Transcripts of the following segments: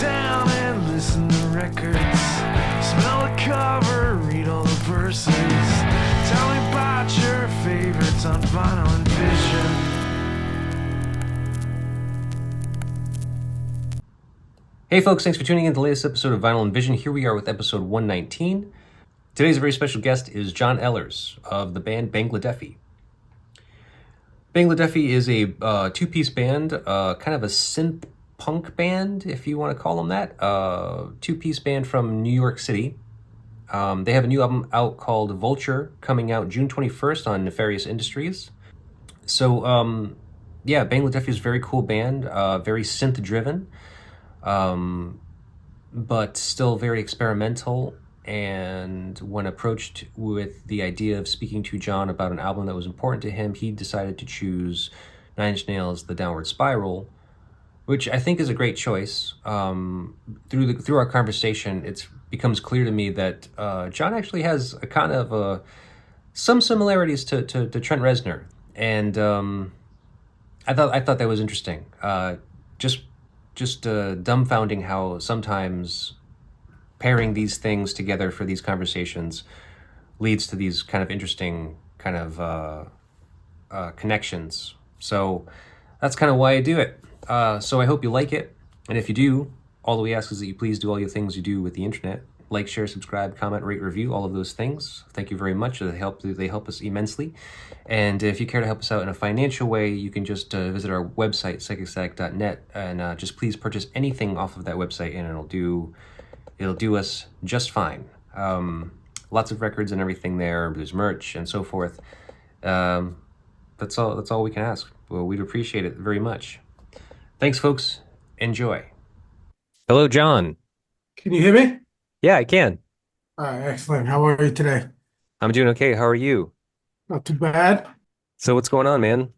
down and listen to records. Smell the cover, read all the verses. Tell me about your favorites on vinyl and vision. Hey folks, thanks for tuning in to the latest episode of Vinyl and Vision. Here we are with episode 119. Today's very special guest is Jon Ehlers of the band Bangladeafy. Bangladeafy is a two-piece band, kind of a synth punk band, if you want to call them that. Two-piece band from New York City. They have a new album out called Vulture, coming out June 21st on Nefarious Industries. So, Bangladeafy is a very cool band, very synth-driven. But still very experimental. And when approached with the idea of speaking to Jon about an album that was important to him, he decided to choose Nine Inch Nails' The Downward Spiral, which I think is a great choice. Through our conversation, it becomes clear to me that Jon actually has a kind of some similarities to Trent Reznor, and I thought that was interesting. Just dumbfounding how sometimes pairing these things together for these conversations leads to these kind of interesting kind of connections. So that's kind of why I do it. So I hope you like it. And if you do, all that we ask is that you please do all your things you do with the internet. Like, share, subscribe, comment, rate, review, all of those things. Thank you very much. They help us immensely. And if you care to help us out in a financial way, you can just visit our website, psychicstatic.net, and just please purchase anything off of that website, and it'll do us just fine. Lots of records and everything there. There's merch and so forth. That's all we can ask. Well, we'd appreciate it very much. Thanks, folks. Enjoy. Hello, Jon. Can you hear me? Yeah, I can. All right, excellent. How are you today? I'm doing okay. How are you? Not too bad. So what's going on, man?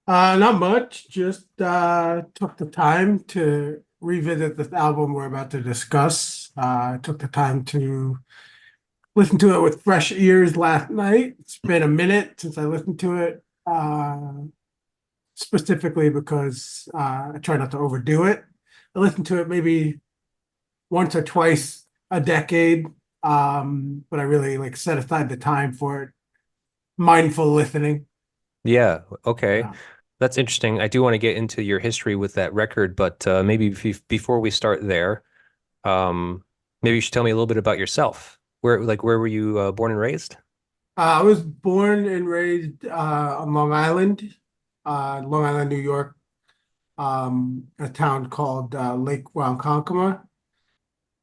Not much. Just took the time to revisit this album we're about to discuss. Took the time to listen to it with fresh ears last night. It's been a minute since I listened to it, specifically because I try not to overdo it. I listened to it maybe once or twice a decade, but I really set aside the time for it. Mindful listening. Yeah, okay. Yeah. That's interesting. I do want to get into your history with that record, but maybe before we start there, maybe you should tell me a little bit about yourself. Where were you born and raised? I was born and raised on Long Island, New York, a town called Lake Ronkonkoma.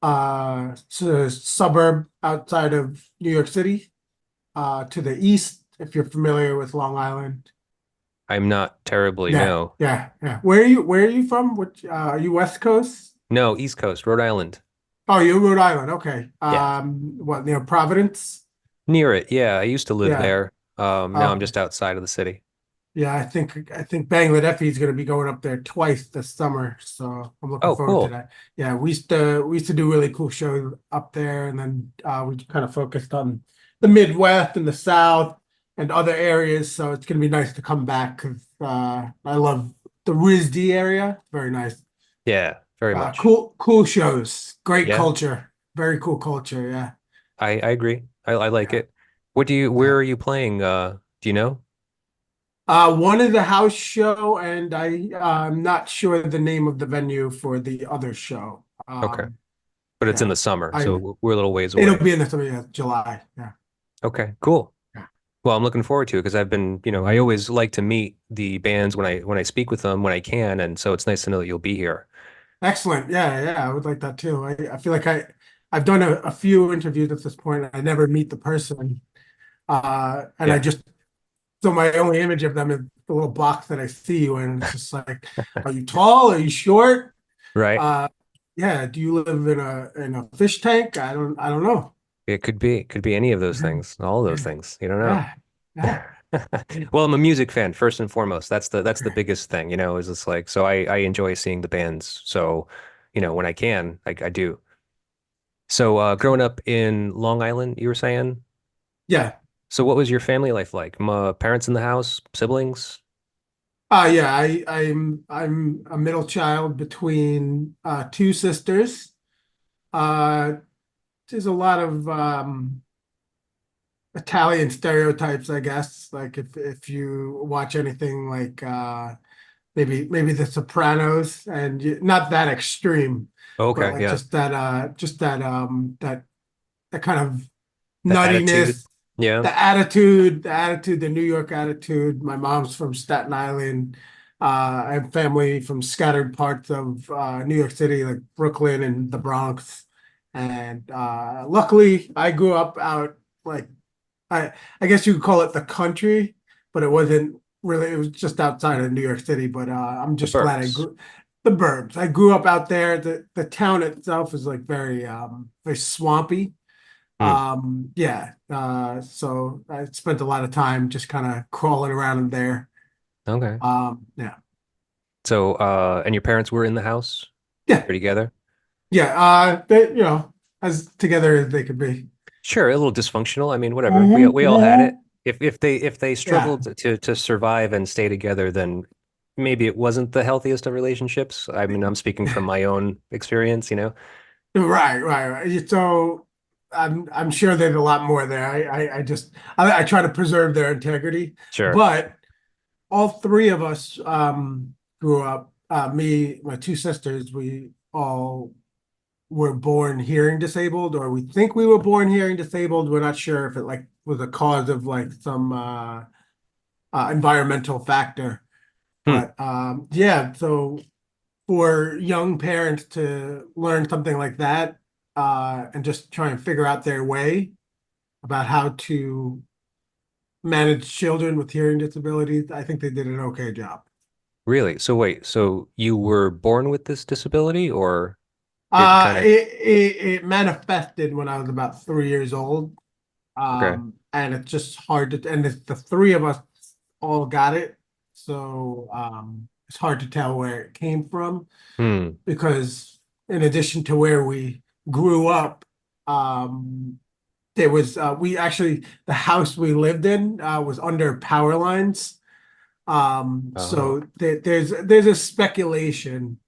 It's a suburb outside of New York City, to the east, if you're familiar with Long Island. I'm not terribly, Yeah, no. yeah. Where are you from? Which are you West Coast? No, East Coast, Rhode Island. Oh, you're Rhode Island. Okay. Yeah. What, near Providence? Near it, yeah. I used to live Yeah. there. Now I'm Okay. just outside of the city. Yeah, I think Bangladeafy is going to be going up there twice this summer, so I'm looking Oh, forward to cool. that. Yeah, we used to do really cool shows up there, and then we kind of focused on the Midwest and the South and other areas. So it's going to be nice to come back because I love the RISD area. Very nice. Yeah, very much. Cool shows, great Yeah, culture, very cool culture. Yeah. I agree. I like Yeah. it. Where Yeah. are you playing? Do you know? One is a house show, and I'm not sure the name of the venue for the other show. Okay. But it's in Yeah, the summer, I so we're a little ways it'll away. be in the summer, yeah, July. Yeah, Okay, cool. yeah, Well, I'm looking forward to it because I've been, I always like to meet the bands when I speak with them when I can, and so it's nice to know that you'll be here. excellent. Yeah, I would like that too. I feel like I've done a few interviews at this point. I never meet the person, and I Yeah, just so my only image of them is the little box that I see you in. It's just like, are you tall? Are you short? right. Uh, yeah. Do you live in a fish tank? I don't know. It could be any of those Yeah, things, all of those yeah, things. You don't know. yeah, yeah. Well, I'm a music fan first and foremost. That's the biggest thing, is it's like so I enjoy seeing the bands. So, when I can, I do. So, growing up in Long Island, you were saying? Yeah. So what was your family life like? Parents in the house, siblings? Yeah, I'm a middle child between two sisters. Uh, there's a lot of Italian stereotypes, I guess. Like if you watch anything like maybe The Sopranos, and not that extreme, but Okay, like yeah. that kind of The attitude. nuttiness, Yeah. the New York attitude. My mom's from Staten Island. I have family from scattered parts of New York City, like Brooklyn and the Bronx. And luckily, I grew up out like I guess you could call it the country, but it wasn't really. It was just outside of New York City. But I'm The just glad I burbs. grew the burbs. I grew up out there. The town itself is like very swampy. Hmm. Yeah. So I spent a lot of time just kind of crawling around in there. Okay. Yeah. So, and your parents were in the house? Yeah. They're together? Yeah. They, as together as they could be. Sure, a little dysfunctional. I mean, whatever. We all had it. Hmm. If they Yeah. struggled to survive and stay together, then maybe it wasn't the healthiest of relationships. I mean, I'm speaking from my own experience, you know. Right. So I'm sure there's a lot more there. I try to preserve their integrity, Sure. but all three of us grew up. Me, my two sisters, we all were born hearing disabled, or we think we were born hearing disabled. We're not sure if it like was a cause of like some environmental factor, Hmm. but yeah. So for young parents to learn something like that and just try and figure out their way about how to manage children with hearing disabilities, I think they did an okay job. Really? So wait, so you were born with this disability or it kind of It manifested when I was about 3 years old. okay. And it's just hard to, and it's the three of us all got it. So it's hard to tell where it came from Hmm. because in addition to where we grew up, um, there was we actually the house we lived in was under power lines. Oh, So there's a speculation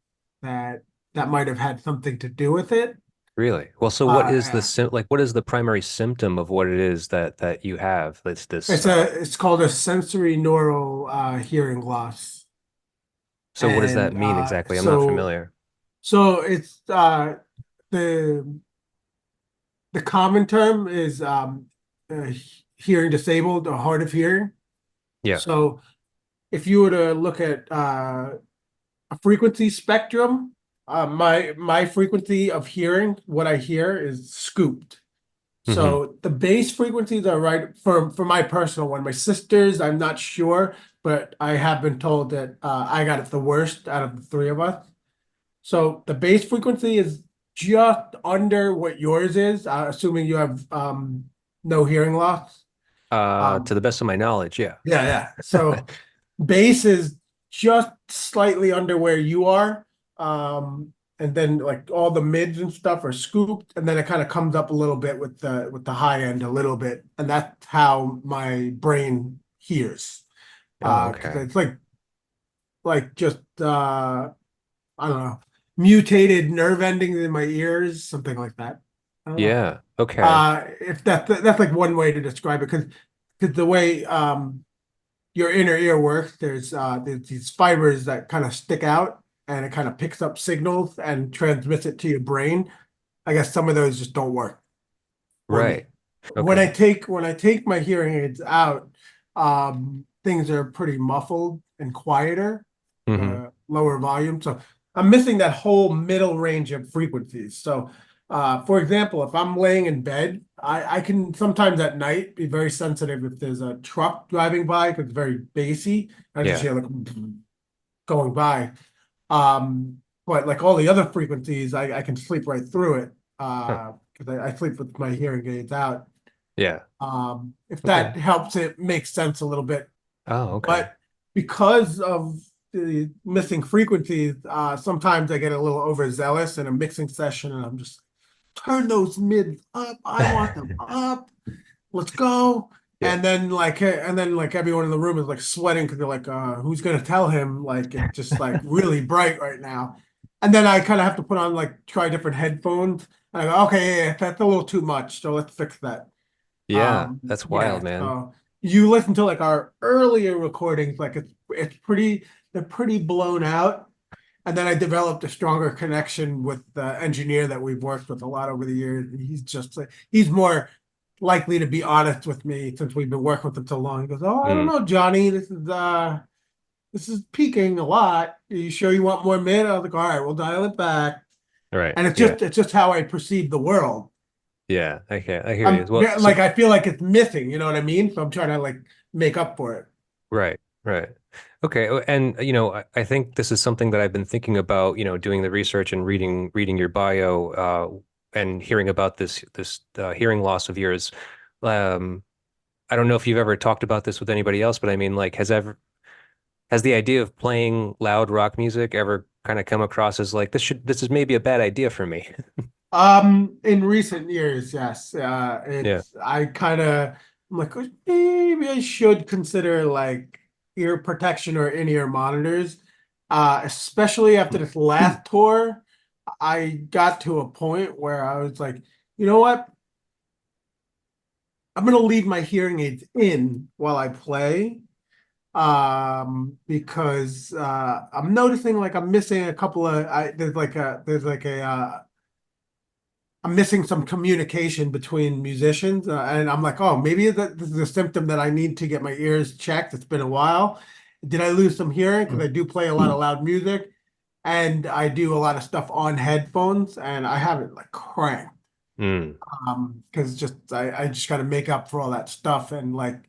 that that might have had something to do with it. really? Well, so what is the Uh, sim like what is the primary symptom of what it is that you have? That's this it's called a sensory neural hearing loss, so what does that and mean exactly? I'm not familiar. it's the the common term is uh, hearing disabled or hard of hearing. Yeah. So if you were to look at a frequency spectrum, my frequency of hearing, what I hear is scooped. Hmm. So the base frequencies are right for my personal one. My sister's, I'm not sure, but I have been told that I got it the worst out of the three of us. So the base frequency is just under what yours is, assuming you have no hearing loss. To Um, the best of my knowledge, yeah. yeah. So base is just slightly under where you are. And then like all the mids and stuff are scooped, and then it kind of comes up a little bit with the high end a little bit, and that's how my brain hears. Oh, Because okay. it's like just I don't know, mutated nerve endings in my ears, something like that. I don't know. Yeah. Okay. If that's like one way to describe it, because the way your inner ear works, there's these fibers that kind of stick out and it kind of picks up signals and transmits it to your brain. I guess some of those just don't work for me. Right. Okay. When I take my hearing aids out, things are pretty muffled and quieter, Hmm. lower volume. So I'm missing that whole middle range of frequencies. So for example, if I'm laying in bed, I can sometimes at night be very sensitive if there's a truck driving by because it's very bassy. I just Yeah. hear like going by. But like all the other frequencies, I can sleep right through it Huh. because I sleep with my hearing aids out. Yeah. If Okay. that helps it make sense a little bit. Oh, okay. But because of the missing frequencies, sometimes I get a little overzealous in a mixing session and I'm just turn those mids up. I want them up. Let's go. Yeah. And then like everyone in the room is like sweating because they're like, who's gonna tell him? Like it's just like really bright right now. And then I kind of have to put on like try different headphones. And I go, okay, yeah, that's a little too much. So let's fix that. Yeah, that's wild, Yeah. man. So you listen to like our earlier recordings, like it's pretty they're pretty blown out. And then I developed a stronger connection with the engineer that we've worked with a lot over the years. He's just like he's more likely to be honest with me since we've been working with him so long. He goes, "Oh, I don't Mm, know, Johnny. This is peaking a lot. Are you sure you want more mid?" I was like, "All right, we'll dial it back." right. And Yeah. it's just how I perceive the world. Yeah. Okay. I hear you. Well, Yeah, so like I feel like it's missing, you know what I mean? So I'm trying to like make up for it. right, right. Okay. And I think this is something that I've been thinking about, doing the research and reading your bio, and hearing about this hearing loss of yours. Um, I don't know if you've ever talked about this with anybody else, but I mean, like, has the idea of playing loud rock music ever kind of come across as like this is maybe a bad idea for me? In recent years, yes. Yeah. I kind of I'm like maybe I should consider like ear protection or in-ear monitors. Especially after this last tour, I got to a point where I was like, you know what? I'm gonna leave my hearing aids in while I play. Because I'm noticing like I'm missing a couple of there's like a I'm missing some communication between musicians, and I'm like, oh, maybe this is a symptom that I need to get my ears checked. It's been a while. Did I lose some hearing? Because I do play a lot of loud music, and I do a lot of stuff on headphones, and I have it like cranked. Mm, Because just I just got to make up for all that stuff, and like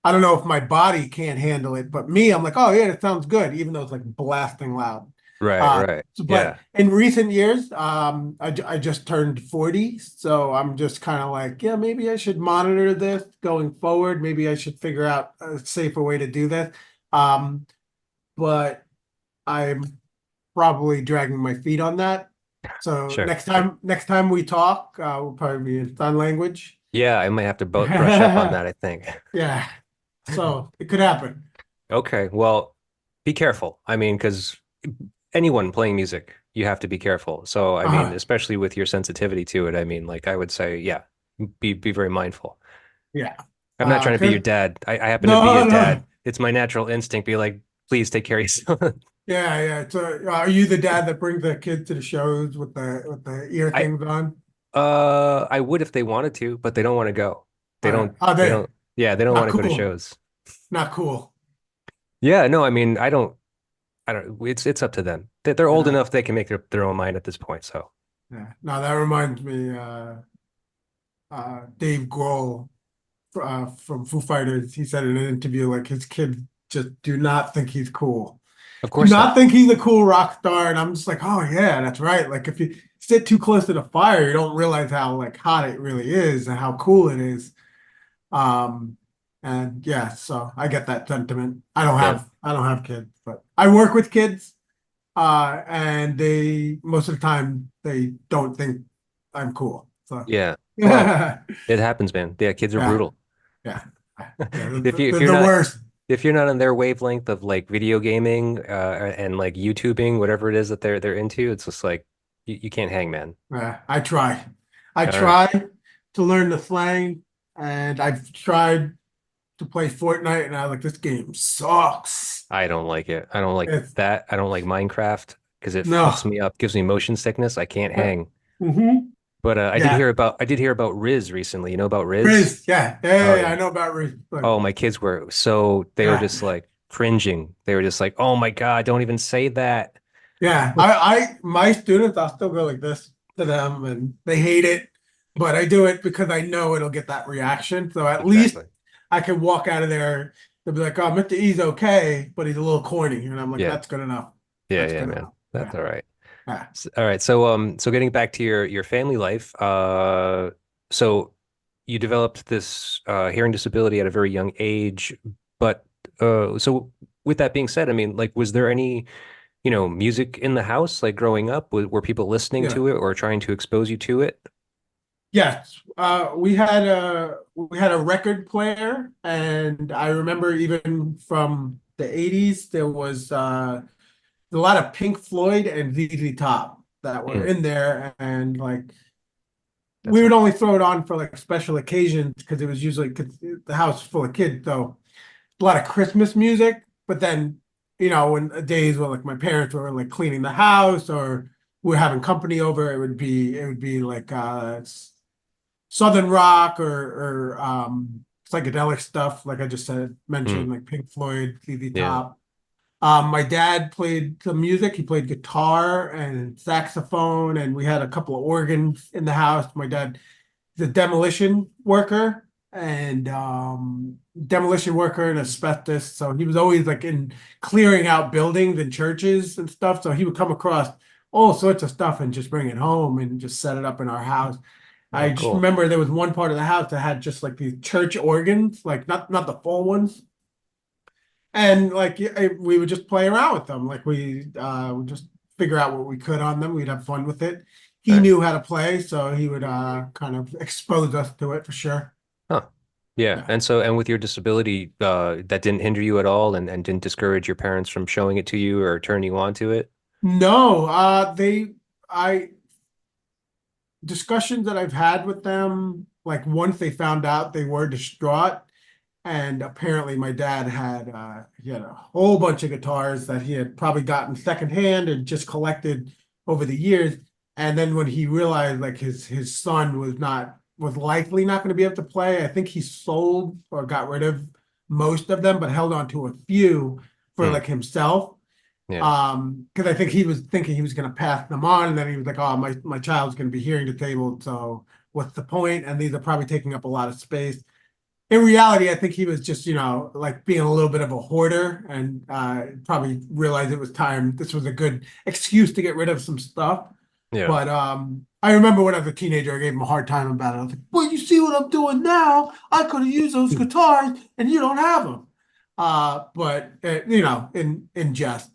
I don't know if my body can't handle it, but me, I'm like, oh yeah, it sounds good, even though it's like blasting loud. right, right. But Yeah, in recent years, I just turned 40, so I'm just kind of like, yeah, maybe I should monitor this going forward. Maybe I should figure out a safer way to do this. Um, but I'm probably dragging my feet on that. So sure. next time we talk, we'll probably be in sign language. Yeah, I might have to brush up on that, I think. Yeah, so it could happen. Okay, well, be careful. I mean, because anyone playing music, you have to be careful. So, I mean, Uh-huh. especially with your sensitivity to it, I mean, like I would say, yeah, be very mindful. Yeah. I'm not trying to be your 'Cause dad. I happen to be no, his no. dad. It's my natural instinct. Be like, please take care of yourself. Yeah, yeah. So, are you the dad that brings the kid to the shows with the ear I things on? I would if they wanted to, but they don't want to go. They don't. Are They they don't. Yeah, they don't want not to go to cool? shows. Not cool. Yeah, no, I mean, I don't. I don't. It's up to them. They're old Yeah, enough; they can make their own mind at this point. So, yeah. No, that reminds me. Dave Grohl from Foo Fighters. He said in an interview, like his kids just do not think he's cool. of Do course not not. think he's a cool rock star. And I'm just like, oh yeah, that's right. Like if you sit too close to the fire, you don't realize how like hot it really is and how cool it is. Um, and yeah, so I get that sentiment. Yeah, I don't have kids, but I work with kids, and they most of the time they don't think I'm cool. So yeah. Well, yeah, it happens, man. Yeah, kids are yeah, brutal. yeah. Yeah, If they're you're the not worst. if you're not on their wavelength of like video gaming, and like YouTubing, whatever it is that they're into, it's just like you can't hang, man. Yeah, I try. I All right. try to learn the slang, and I've tried to play Fortnite, and I like this game sucks. I don't like it. I don't like It's that. I don't like Minecraft because it fucks no. me up, gives me motion sickness. I can't hang. Hmm. But Yeah, I did hear about Riz recently. You know about Riz? Riz. Yeah, yeah, Oh yeah, yeah. I know about Riz. But Oh, my kids were so they were yeah, just like cringing. They were just like, "Oh my God, don't even say that." yeah. My students, I'll still go like this to them, and they hate it, but I do it because I know it'll get that reaction. So at least Exactly. I can walk out of there. They'll be like, "Oh, Mr. E's okay, but he's a little corny," and I'm like, Yeah. "That's good enough. Yeah, That's yeah, good man. enough." That's Yeah, all right. yeah, All right. So getting back to your family life, so you developed this hearing disability at a very young age, but so with that being said, I mean, like, was there any, music in the house like growing up? Were people listening yeah. to it or trying to expose you to it? Yes, we had a record player, and I remember even from the 80s there was a lot of Pink Floyd and ZZ Top that were Mm, in there, and like we that's would nice. only throw it on for like special occasions because it was usually because the house was full of kids, so a lot of Christmas music. But then, when days where like my parents were like cleaning the house or we were having company over, it would be like Southern rock or psychedelic stuff, like I just said Mm, mentioned, like Pink Floyd, ZZ yeah. Top. My dad played some music. He played guitar and saxophone, and we had a couple of organs in the house. My dad is a demolition worker and asbestos. So he was always like in clearing out buildings and churches and stuff. So he would come across all sorts of stuff and just bring it home and just set it up in our house. I Oh, just cool. remember there was one part of the house that had just like these church organs, like not the full ones. And like we would just play around with them. Like we would just figure out what we could on them. We'd have fun with it. He Nice. knew how to play, so he would kind of expose us to it for sure. Huh. Yeah. Yeah. And with your disability, that didn't hinder you at all and didn't discourage your parents from showing it to you or turning you on to it? No, I discussions that I've had with them, like once they found out, they were distraught. And apparently my dad he had a whole bunch of guitars that he had probably gotten secondhand and just collected over the years. And then when he realized like his son was likely not going to be able to play, I think he sold or got rid of most of them, but held on to a few for Hmm. like himself. Yeah. Because I think he was thinking he was going to pass them on, and then he was like, "Oh, my child's going to be hearing disabled, so what's the point?" And these are probably taking up a lot of space. In reality, I think he was just, like being a little bit of a hoarder and probably realized it was time. This was a good excuse to get rid of some stuff. Yeah. But I remember when I was a teenager, I gave him a hard time about it. I was like, "Well, you see what I'm doing now? I could have used those Hmm. guitars, and you don't have them." But in jest.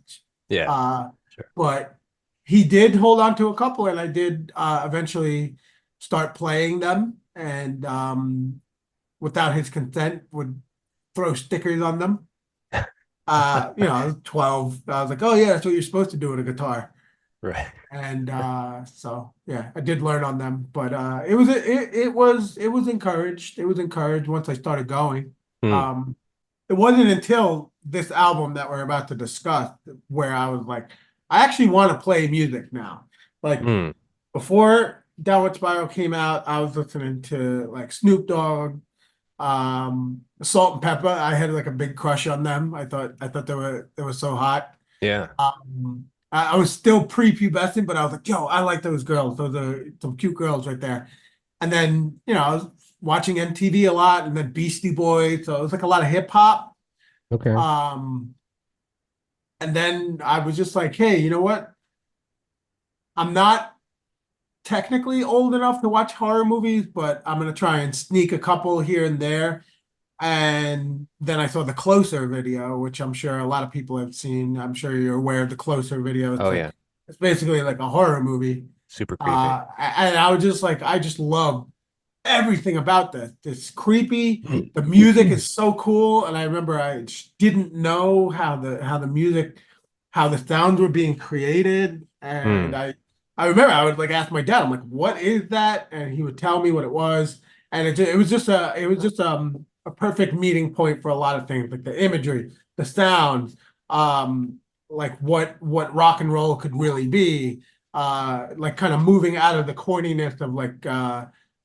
Yeah. Uh, Sure. but he did hold on to a couple, and I did eventually start playing them. And without his consent, would throw stickers on them. I was 12. I was like, oh yeah, that's what you're supposed to do with a guitar. Right. And so yeah, I did learn on them, but it was encouraged. It was encouraged once I started going. Hmm. Um, it wasn't until this album that we're about to discuss where I was like, I actually want to play music now. Like Hmm. before Downward Spiral came out, I was listening to like Snoop Dogg, Salt and Pepper. I had like a big crush on them. I thought they were so hot. Yeah. I was still prepubescent, but I was like, yo, I like those girls. Those are some cute girls right there. And then, I was watching MTV a lot and then Beastie Boys. So it was like a lot of hip hop. Okay. Um, and then I was just like, hey, you know what? I'm not technically old enough to watch horror movies, but I'm gonna try and sneak a couple here and there. And then I saw the Closer video, which I'm sure a lot of people have seen. I'm sure you're aware of the Closer video. Oh, yeah. It's basically like a horror movie. Super creepy. And I was just like, I just love everything about this. It's creepy. Hmm. The music is so cool. And I remember I just didn't know how the sounds were being created. And Hmm. I remember I would like ask my dad, I'm like, what is that? And he would tell me what it was. And it was just a perfect meeting point for a lot of things, like the imagery, the sounds, like what rock and roll could really be, like kind of moving out of the corniness of like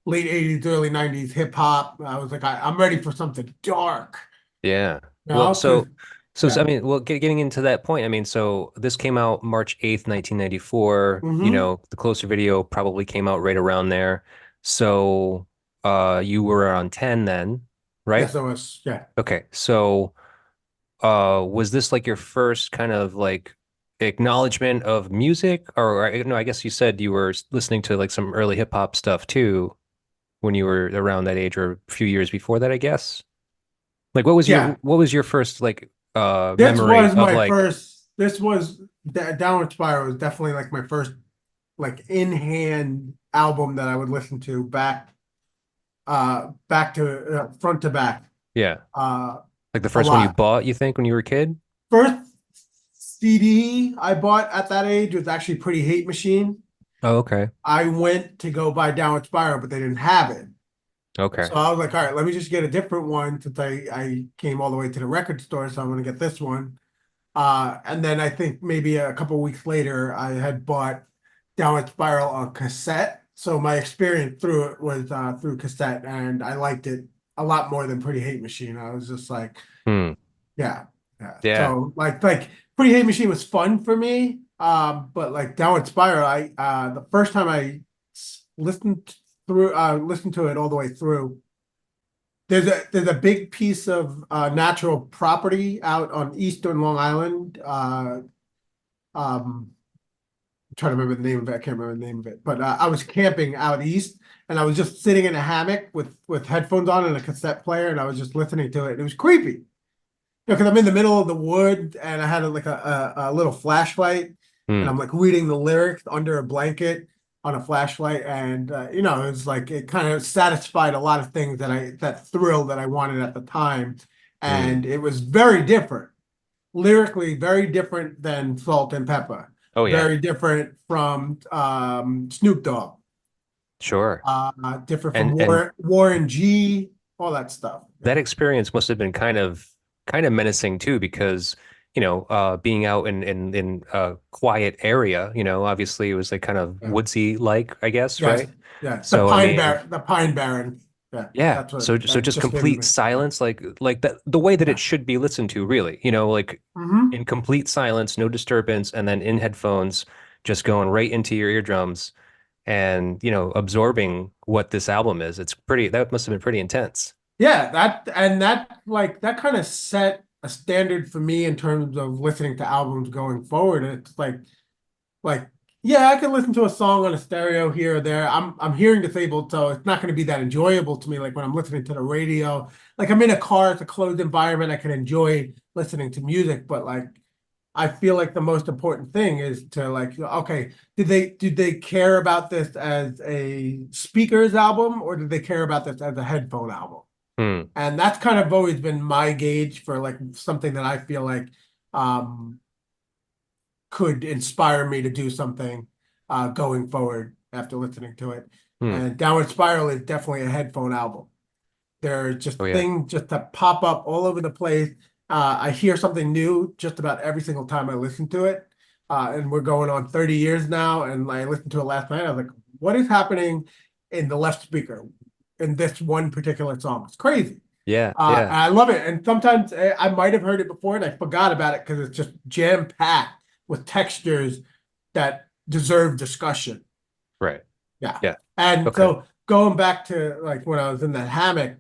late 80s, early 90s hip hop. I was like, I'm ready for something dark, Yeah. Well, because I yeah. mean, well, getting into that point, I mean, so this came out March 8th, 1994. Hmm. The Closer video probably came out right around there. So, you were around 10 then, right? Yes, I was. Yeah. Okay. So, was this like your first kind of like acknowledgement of music? Or, no, I guess you said you were listening to like some early hip hop stuff too when you were around that age or a few years before that, I guess. Like Yeah. what was your first like This memory was of my like first, this was that Downward Spiral was definitely like my first like in hand album that I would listen to back to front to back. Yeah. Uh, Like the a first one you lot. bought, you think, when you were a kid? First CD I bought at that age was actually Pretty Hate Machine. Oh, okay. I went to go buy Downward Spiral, but they didn't have it. Okay. So I was like, all right, let me just get a different one since I came all the way to the record store, so I'm gonna get this one. And then I think maybe a couple weeks later, I had bought Downward Spiral on cassette. So my experience through it was through cassette, and I liked it a lot more than Pretty Hate Machine. I was just like, Hmm. yeah, yeah. Yeah. So like Pretty Hate Machine was fun for me. But like Downward Spiral, I the first time I listened to it all the way through. There's a big piece of natural property out on Eastern Long Island. I'm trying to remember the name of it. I can't remember the name of it. But I was camping out east, and I was just sitting in a hammock with headphones on and a cassette player, and I was just listening to it. And it was creepy, because I'm in the middle of the wood, and I had like a little flashlight, and Hmm. I'm like reading the lyrics under a blanket on a flashlight, and it was like it kind of satisfied a lot of things that thrill that I wanted at the time, Hmm. and it was very different lyrically, very different than Salt and Pepper, Oh, yeah. very different from Snoop Dogg, Sure. different from And Warren G, all that stuff. that Yeah, experience must have been kind of menacing too, because being out in a quiet area, obviously it was like kind of yeah. woodsy like, I guess, Yes, right? yeah. So I mean, The Pine Barren. Yeah, yeah. that's what So that just just came to complete me. silence, like that, the way that it Yeah. should be listened to, really, like Hmm. in complete silence, no disturbance, and then in headphones, just going right into your eardrums and absorbing what this album is. That must have been pretty intense. Yeah, that kind of set a standard for me in terms of listening to albums going forward. It's like yeah, I can listen to a song on a stereo here or there. I'm hearing disabled, so it's not going to be that enjoyable to me like when I'm listening to the radio. Like I'm in a car, it's a closed environment. I can enjoy listening to music, but like I feel like the most important thing is to like, okay, did they care about this as a speakers album, or did they care about this as a headphone album? Hmm. And that's kind of always been my gauge for like something that I feel like um could inspire me to do something going forward after listening to it. Hmm. And Downward Spiral is definitely a headphone album. There are just Oh, yeah. things just to pop up all over the place. I hear something new just about every single time I listen to it. And we're going on 30 years now. And I listened to it last night. I was like, what is happening in the left speaker in this one particular song? It's crazy. Yeah. And Yeah. I love it. And sometimes I might have heard it before and I forgot about it because it's just jam-packed with textures that deserve discussion. Right. Yeah. Yeah. And Okay. so going back to like when I was in that hammock,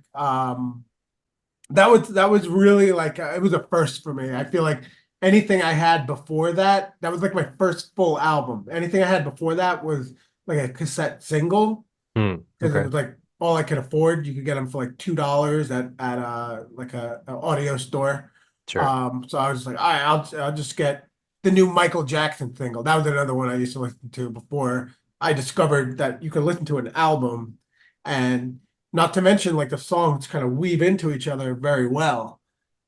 that was really like it was a first for me. I feel like anything I had before that, that was like my first full album. Anything I had before that was like a cassette single Hmm. because it Okay. was like all I could afford. You could get them for like $2 at like a audio store. Sure. So I was just like, all right, I'll just get the new Michael Jackson single. That was another one I used to listen to before I discovered that you could listen to an album, and not to mention like the songs kind of weave into each other very well.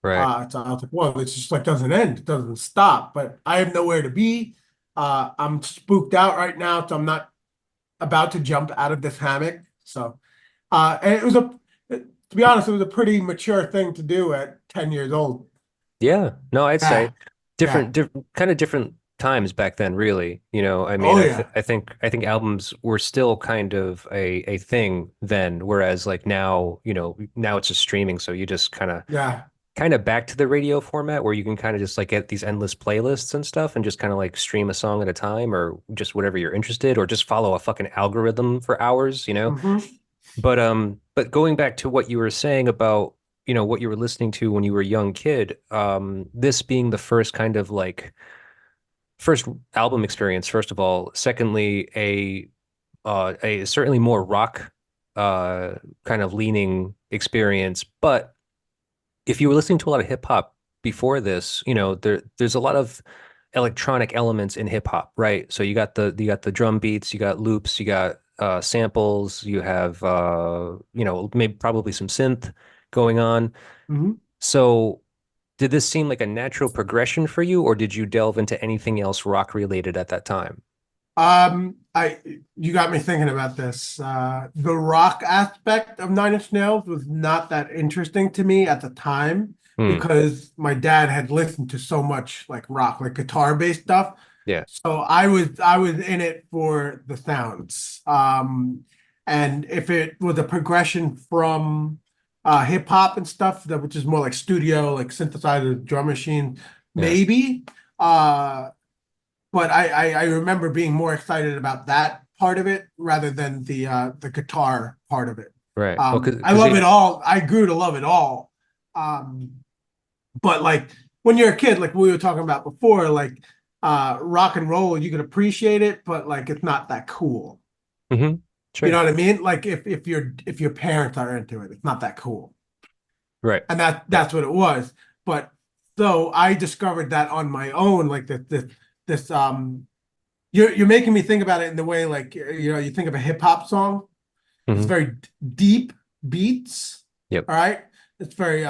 Right. So I was like, well, it's just like doesn't end, it doesn't stop. But I have nowhere to be. I'm spooked out right now, so I'm not about to jump out of this hammock. So, and to be honest, it was a pretty mature thing to do at 10 years old. Yeah. No, I'd Yeah, say yeah. different kind of different times back then, really. I mean, Oh yeah. I think albums were still kind of a thing then, whereas like now, now it's just streaming, so you just Yeah. kind of back to the radio format where you can kind of just like get these endless playlists and stuff and just kind of like stream a song at a time or just whatever you're interested, or just follow a fucking algorithm for hours. Hmm. But going back to what you were saying about, what you were listening to when you were a young kid, this being the first kind of like first album experience, first of all. Secondly, a certainly more rock kind of leaning experience. But if you were listening to a lot of hip hop before this, there's a lot of electronic elements in hip hop, right? So you got the drum beats, you got loops, you got samples, you have maybe probably some synth going on. Mhm. So did this seem like a natural progression for you, or did you delve into anything else rock related at that time? I you got me thinking about this. The rock aspect of Nine Inch Nails was not that interesting to me at the time Hmm. because my dad had listened to so much like rock, like guitar-based stuff. Yeah. So I was in it for the sounds. And if it was a progression from hip hop and stuff that which is more like studio, like synthesizer, drum machine, Yeah. maybe. But I remember being more excited about that part of it rather than the guitar part of it. Right. Well, I because love it all. I grew to love it all. Um, but like when you're a kid, like we were talking about before, like rock and roll, you can appreciate it, but like it's not that cool. You know Sure. what I mean? Like if your parents are into it, it's not that cool. Right. And that Right. that's what it was. But so I discovered that on my own, like this you're making me think about it in the way like you think of a hip hop song. It's Hmm. very deep beats. Yep. All right. It's very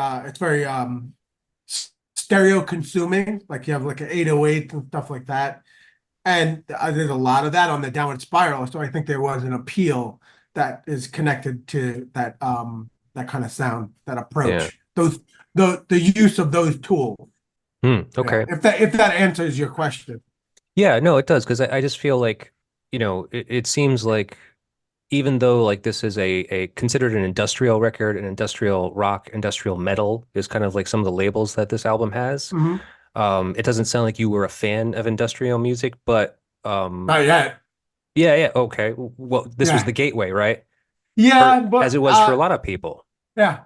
stereo consuming. Like you have like an 808 and stuff like that. And there's a lot of that on the downward spiral. So I think there was an appeal that is connected to that kind of sound, that Yeah. approach. The use of those tools. Hmm. Yeah. Okay. If that answers your question. Yeah, no, it does because I just feel like, it seems like even though like this is a considered an industrial record, an industrial rock, industrial metal is kind of like some of the labels that this album has. Mhm. It doesn't sound like you were a fan of industrial music, but Not yet. yeah, yeah, okay. Well, this was the Yeah. gateway, right? Yeah, For as but it was for a lot of people. yeah.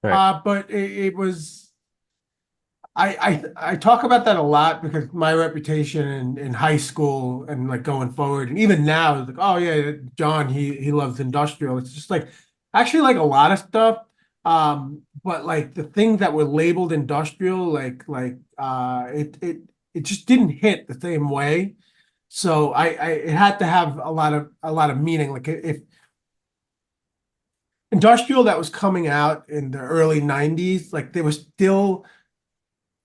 Right. But it was I talk about that a lot because my reputation in high school and like going forward and even now is like, oh yeah, John, he loves industrial. It's just like actually like a lot of stuff. But like the things that were labeled industrial, it just didn't hit the same way. So I it had to have a lot of meaning. Like if industrial that was coming out in the early 90s, like they were still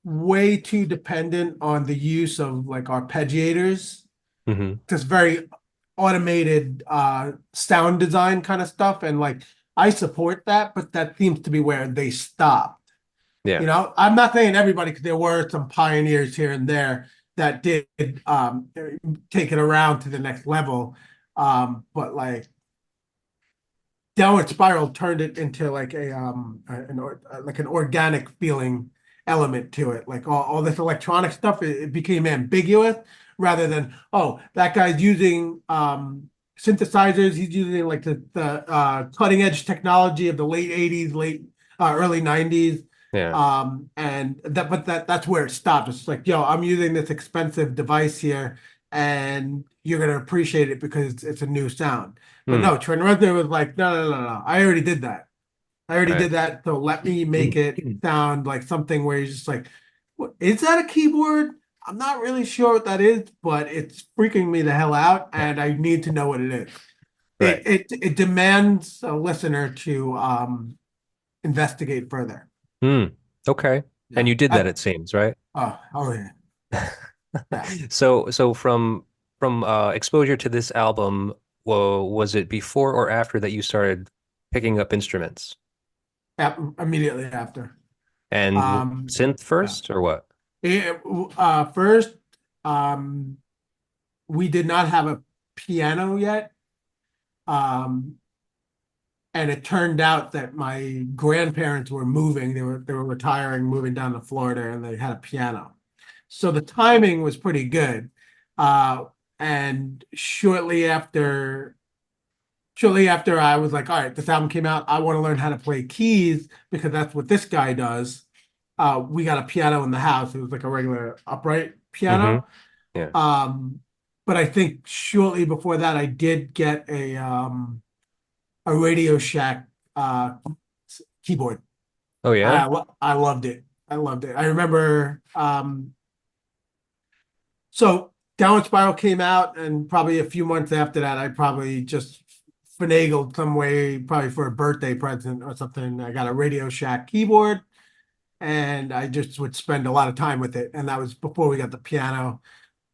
way too dependent on the use of like arpeggiators, Hmm. just very automated sound design kind of stuff. And like I support that, but that seems to be where they stopped. Yeah. I'm not saying everybody, because there were some pioneers here and there that did take it around to the next level. But like Downward Spiral turned it into like like an organic feeling element to it. Like all this electronic stuff, it became ambiguous rather than, oh, that guy's using synthesizers. He's using like the cutting edge technology of the late 80s, late early 90s. Yeah. But that's where it stopped. It's like, yo, I'm using this expensive device here, and you're gonna appreciate it because it's a new sound. But Hmm. no, Trent Reznor was like, no, no, no, no. I already did that. I already Right. did that. So let me make it sound like something where you're just like, what, is that a keyboard? I'm not really sure what that is, but it's freaking me the hell out, and I need to know what it is. Right. It demands a listener to investigate further. Hmm. Okay. And Yeah. you did that, it seems, right? Oh yeah. Yeah. So from exposure to this album, well, was it before or after that you started picking up instruments? Immediately after. And Um, synth yeah. first or what? First, um, we did not have a piano yet. Um, and it turned out that my grandparents were moving. They were retiring, moving down to Florida, and they had a piano. So the timing was pretty good. Uh, and shortly after I was like, all right, this album came out. I want to learn how to play keys because that's what this guy does. We got a piano in the house. It was like a regular upright Hmm. piano. Yeah. Um, but I think shortly before that, I did get a Radio Shack keyboard. Oh yeah? I loved it. I loved it. I remember So Downward Spiral came out, and probably a few months after that, I probably just finagled some way, probably for a birthday present or something. I got a Radio Shack keyboard, and I just would spend a lot of time with it. And that was before we got the piano.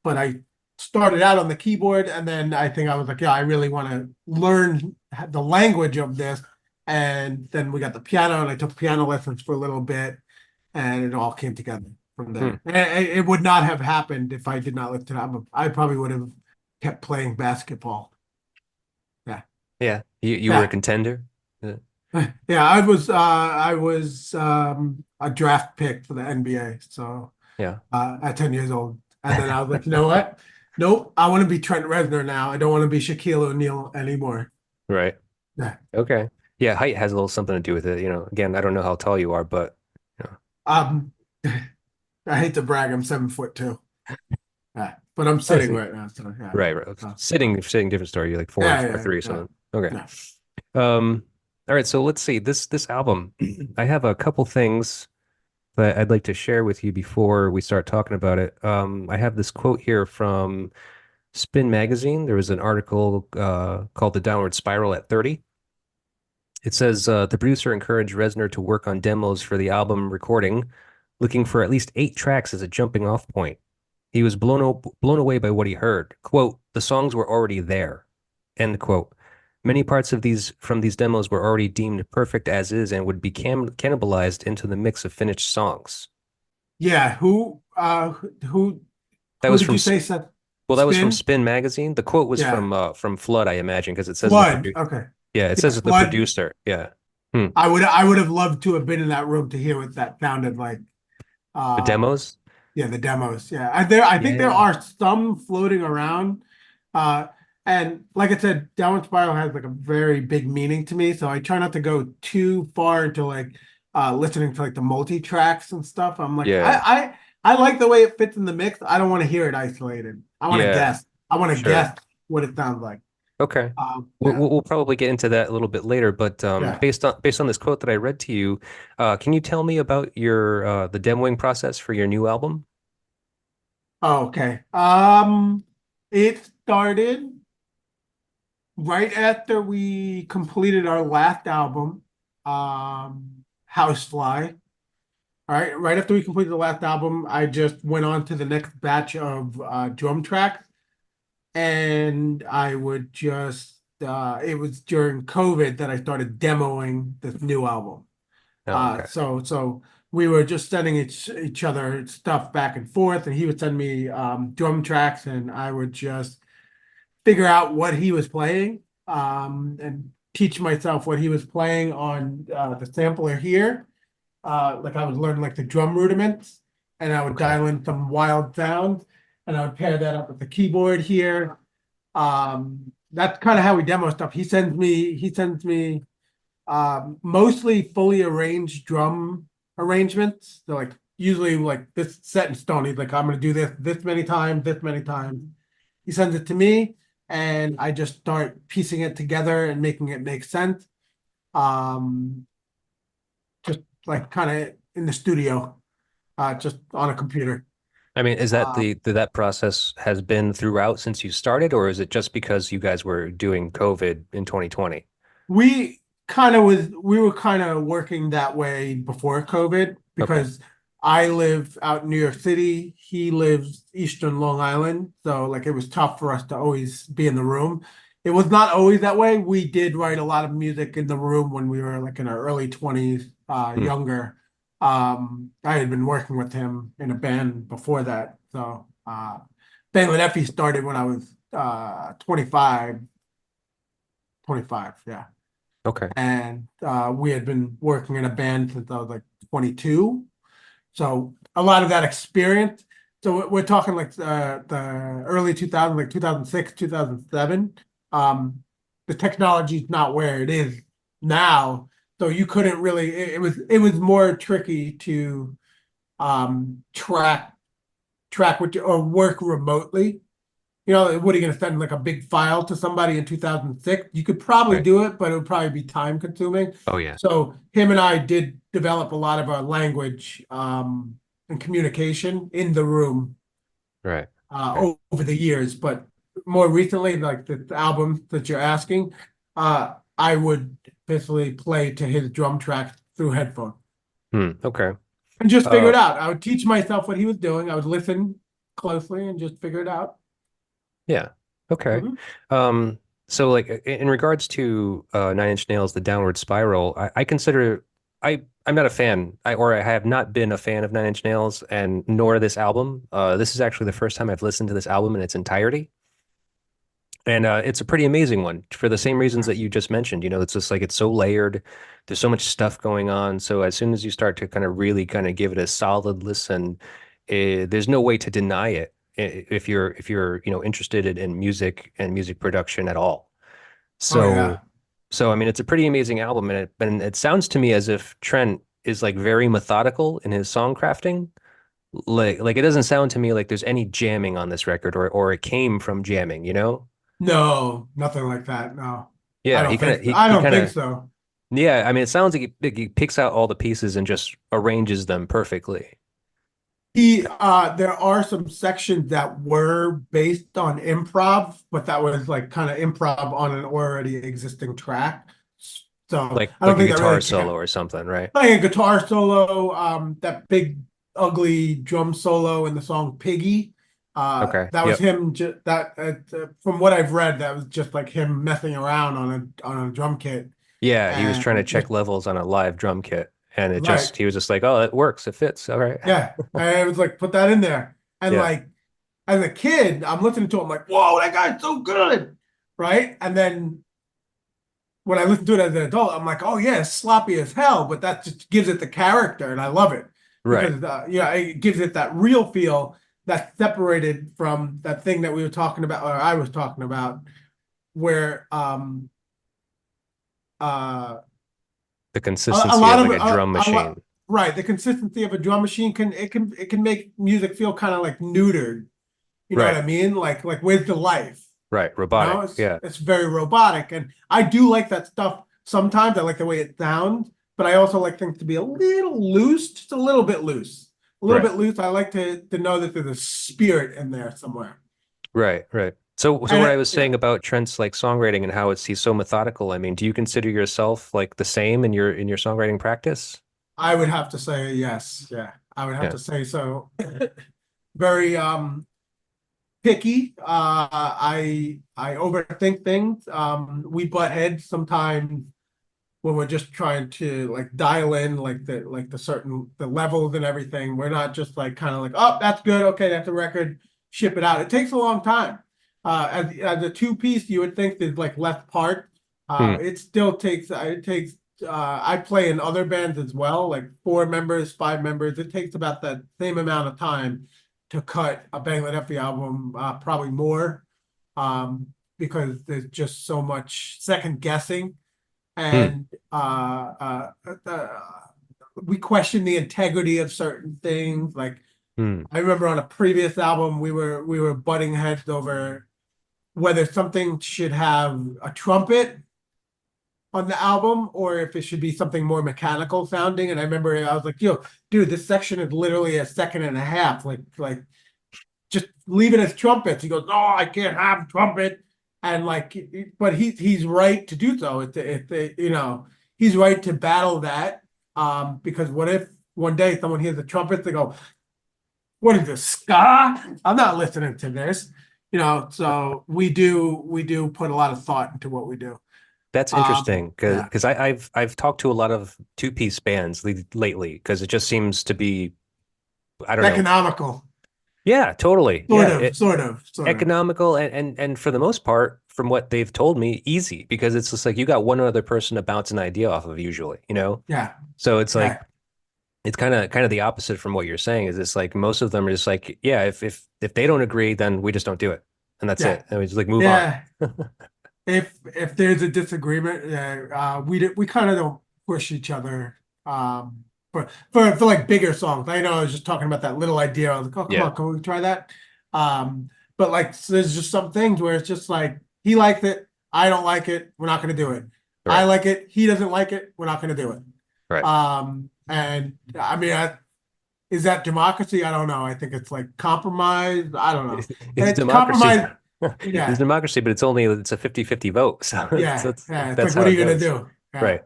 But I started out on the keyboard, and then I think I was like, yeah, I really want to learn the language of this. And then we got the piano, and I took piano lessons for a little bit, and it all came together from Hmm. there. And it would not have happened if I did not listen to that. I probably would have kept playing basketball. Yeah. Yeah, you were a Yeah. contender. Yeah, I was a draft pick for the NBA. So Yeah. at 10 years old. And then I was like, you know what? Nope, I want to be Trent Reznor now. I don't want to be Shaquille O'Neal anymore. Right. Yeah. Okay. Yeah, height has a little something to do with it. Again, I don't know how tall you are, but you know, Um, I hate to brag, I'm 7'2". Yeah, but I'm I sitting see. right now, so yeah. Right, right. Sitting, different story. You're like four, Yeah, four, yeah, three, or yeah, something. Okay. yeah. All right. So let's see this album. I have a couple things that I'd like to share with you before we start talking about it. I have this quote here from Spin Magazine. There was an article called "The Downward Spiral at 30." It says the producer encouraged Reznor to work on demos for the album recording, looking for at least 8 tracks as a jumping off point. He was blown away by what he heard. Quote, the songs were already there. End quote. Many parts of these demos were already deemed perfect as is and would be cannibalized into the mix of finished songs. Yeah, who That who was did from you say said well, that was from Spin? Spin Magazine. The quote was Yeah, from Flood, I imagine, because it says Flood. Okay. it Yeah, says the Flood. producer. Yeah. Hmm. I would have loved to have been in that room to hear what that sounded like. The Uh demos. Yeah, the demos. Yeah, I think there Yeah. are some floating around. Uh, and like I said, Downward Spiral has like a very big meaning to me, so I try not to go too far into like listening to like the multi tracks and stuff. I'm like, Yeah. I like the way it fits in the mix. I don't want to hear it isolated. I want to Yeah. guess. I want to Sure. guess what it sounds like. Okay. Yeah, We'll probably get into that a little bit later, but yeah. based on this quote that I read to you, can you tell me about your the demoing process for your new album? Oh, okay. It started right after we completed our last album, Housefly. All right after we completed the last album, I just went on to the next batch of drum tracks, and I would just it was during COVID that I started demoing this new album. Oh, okay. So we were just sending each other stuff back and forth, and he would send me drum tracks, and I would just figure out what he was playing, and teach myself what he was playing on the sampler here. Like I was learning like the drum rudiments, and I would Okay. dial in some wild sounds, and I would pair that up with the keyboard here. That's kind of how we demo stuff. He sends me mostly fully arranged drum arrangements. So like usually like this set in stone. He's like, I'm gonna do this many times, this many times. He sends it to me, and I just start piecing it together and making it make sense. Um, just like kind of in the studio, just on a computer. I mean, is that Uh, that process has been throughout since you started, or is it just because you guys were doing COVID in 2020? we were kind of working that way before COVID, Okay. because I live out in New York City. He lives Eastern Long Island. So like it was tough for us to always be in the room. It was not always that way. We did write a lot of music in the room when we were like in our early 20s, Hmm. younger. I had been working with him in a band before that. So Bangladeafy started when I was 25, yeah. Okay. And we had been working in a band since I was like 22. So a lot of that experience. So we're talking like the early 2000s, like 2006, 2007. The technology's not where it is now. So you couldn't really, it was more tricky to track or work remotely. What are you going to send like a big file to somebody in 2006? You could probably Right. do it, but it would probably be time consuming. Oh yeah. So him and I did develop a lot of our language and communication in the room. Right. Okay. over the years, but more recently, like the album that you're asking, I would basically play to his drum track through headphone Okay. and just figure Uh, it out. I would teach myself what he was doing. I would listen closely and just figure it out. yeah. Okay. Mhm. Um, so like in regards to Nine Inch Nails, the Downward Spiral, I consider I'm not a fan, or I have not been a fan of Nine Inch Nails, and nor this album. This is actually the first time I've listened to this album in its entirety. And it's a pretty amazing one for the same reasons that you just mentioned. You know, it's just like it's so layered. There's so much stuff going on. So as soon as you start to kind of really kind of give it a solid listen, there's no way to deny it if you're interested in music and music production at all. Oh yeah. So I mean, it's a pretty amazing album, and it sounds to me as if Trent is like very methodical in his song crafting. Like it doesn't sound to me like there's any jamming on this record, or it came from jamming, you know? No, nothing like that. No, Yeah, I he don't kind think of so. yeah. I mean, it sounds like he picks out all the pieces and just arranges them perfectly. There are some sections that were based on improv, but that was like kind of improv on an already existing track. So I don't Like a think that guitar really solo counts. or something, right? Like a guitar solo, that big ugly drum solo in the song Piggy. Okay. That was Yep. him. From what I've read, that was just like him messing around on a drum kit, Yeah, he was trying to and just check levels on a live drum kit, and right, he was just like, oh, it works, it fits. All right. yeah. And it was like put that in there, and Yeah. like as a kid, I'm listening to him like, whoa, that guy's so good, right? And then when I listen to it as an adult, I'm like, oh yeah, it's sloppy as hell, but that just gives it the character, and I love it Right. because yeah, it gives it that real feel that's separated from that thing that we were talking about, or I was talking about, where uh The a consistency lot of of like a drum a lot machine. right, the consistency of a drum machine it can make music feel kind of like neutered. You know what Right. I mean? Like where's the life? Right. You know, Robotic. Yeah. it's very robotic, and I do like that stuff. Sometimes I like the way it sounds, but I also like things to be a little loose, just a little bit loose, a little Right. bit loose. I like to know that there's a spirit in there somewhere. Right. Right. So And what I was yeah, saying about Trent's like songwriting and how he's so methodical, I mean, do you consider yourself like the same in your songwriting practice? I would have to say yes. Yeah, I would have Yeah. to say so. Very picky. I overthink things. We butt heads sometimes when we're just trying to like dial in like the certain the levels and everything. We're not just like kind of like, oh, that's good, okay, that's a record, ship it out. It takes a long time. As a two piece, you would think there's like less part. Hmm. It still takes I play in other bands as well, like four members, five members. It takes about that same amount of time to cut a Bangladeafy album, probably more, because there's just so much second guessing Hmm. and we question the integrity of certain things. Like Hmm. I remember on a previous album, we were butting heads over whether something should have a trumpet on the album or if it should be something more mechanical sounding. And I remember I was like, yo, dude, this section is literally a second and a half. Like just leave it as trumpets. He goes, no, I can't have trumpet. And like, but he's right to do so. You know, he's right to battle that. Because what if one day someone hears the trumpet, they go, what is this, ska? I'm not listening to this. You know, so we do put a lot of thought into what we do. That's interesting Yeah, because I've talked to a lot of two-piece bands lately because it just seems to be I don't know. economical, Yeah, totally. Yeah, sort of. economical and for the most part, from what they've told me, easy because it's just like you got one other person to bounce an idea off of usually, you know? Yeah, So it's like yeah, it's kind of the opposite from what you're saying is it's like most of them are just like, yeah, if they don't agree, then we just don't do it. And that's yeah, it. And we just like move on. yeah. If there's a disagreement, we kind of don't push each other for like bigger songs. I know I was just talking about that little idea. I was like, oh, come Yeah. on, can we try that? But like there's just some things where it's just like he likes it, I don't like it, we're not gonna do it. I Right. like it, he doesn't like it, we're not gonna do it. Right. And I mean, Is that democracy? I don't know. I think it's like compromise. I don't know. It's It's democracy. compromise. It's Yeah, democracy, but it's a 50-50 vote. So yeah, yeah. It's like, that's what how are it you gonna goes. do? Yeah, Right.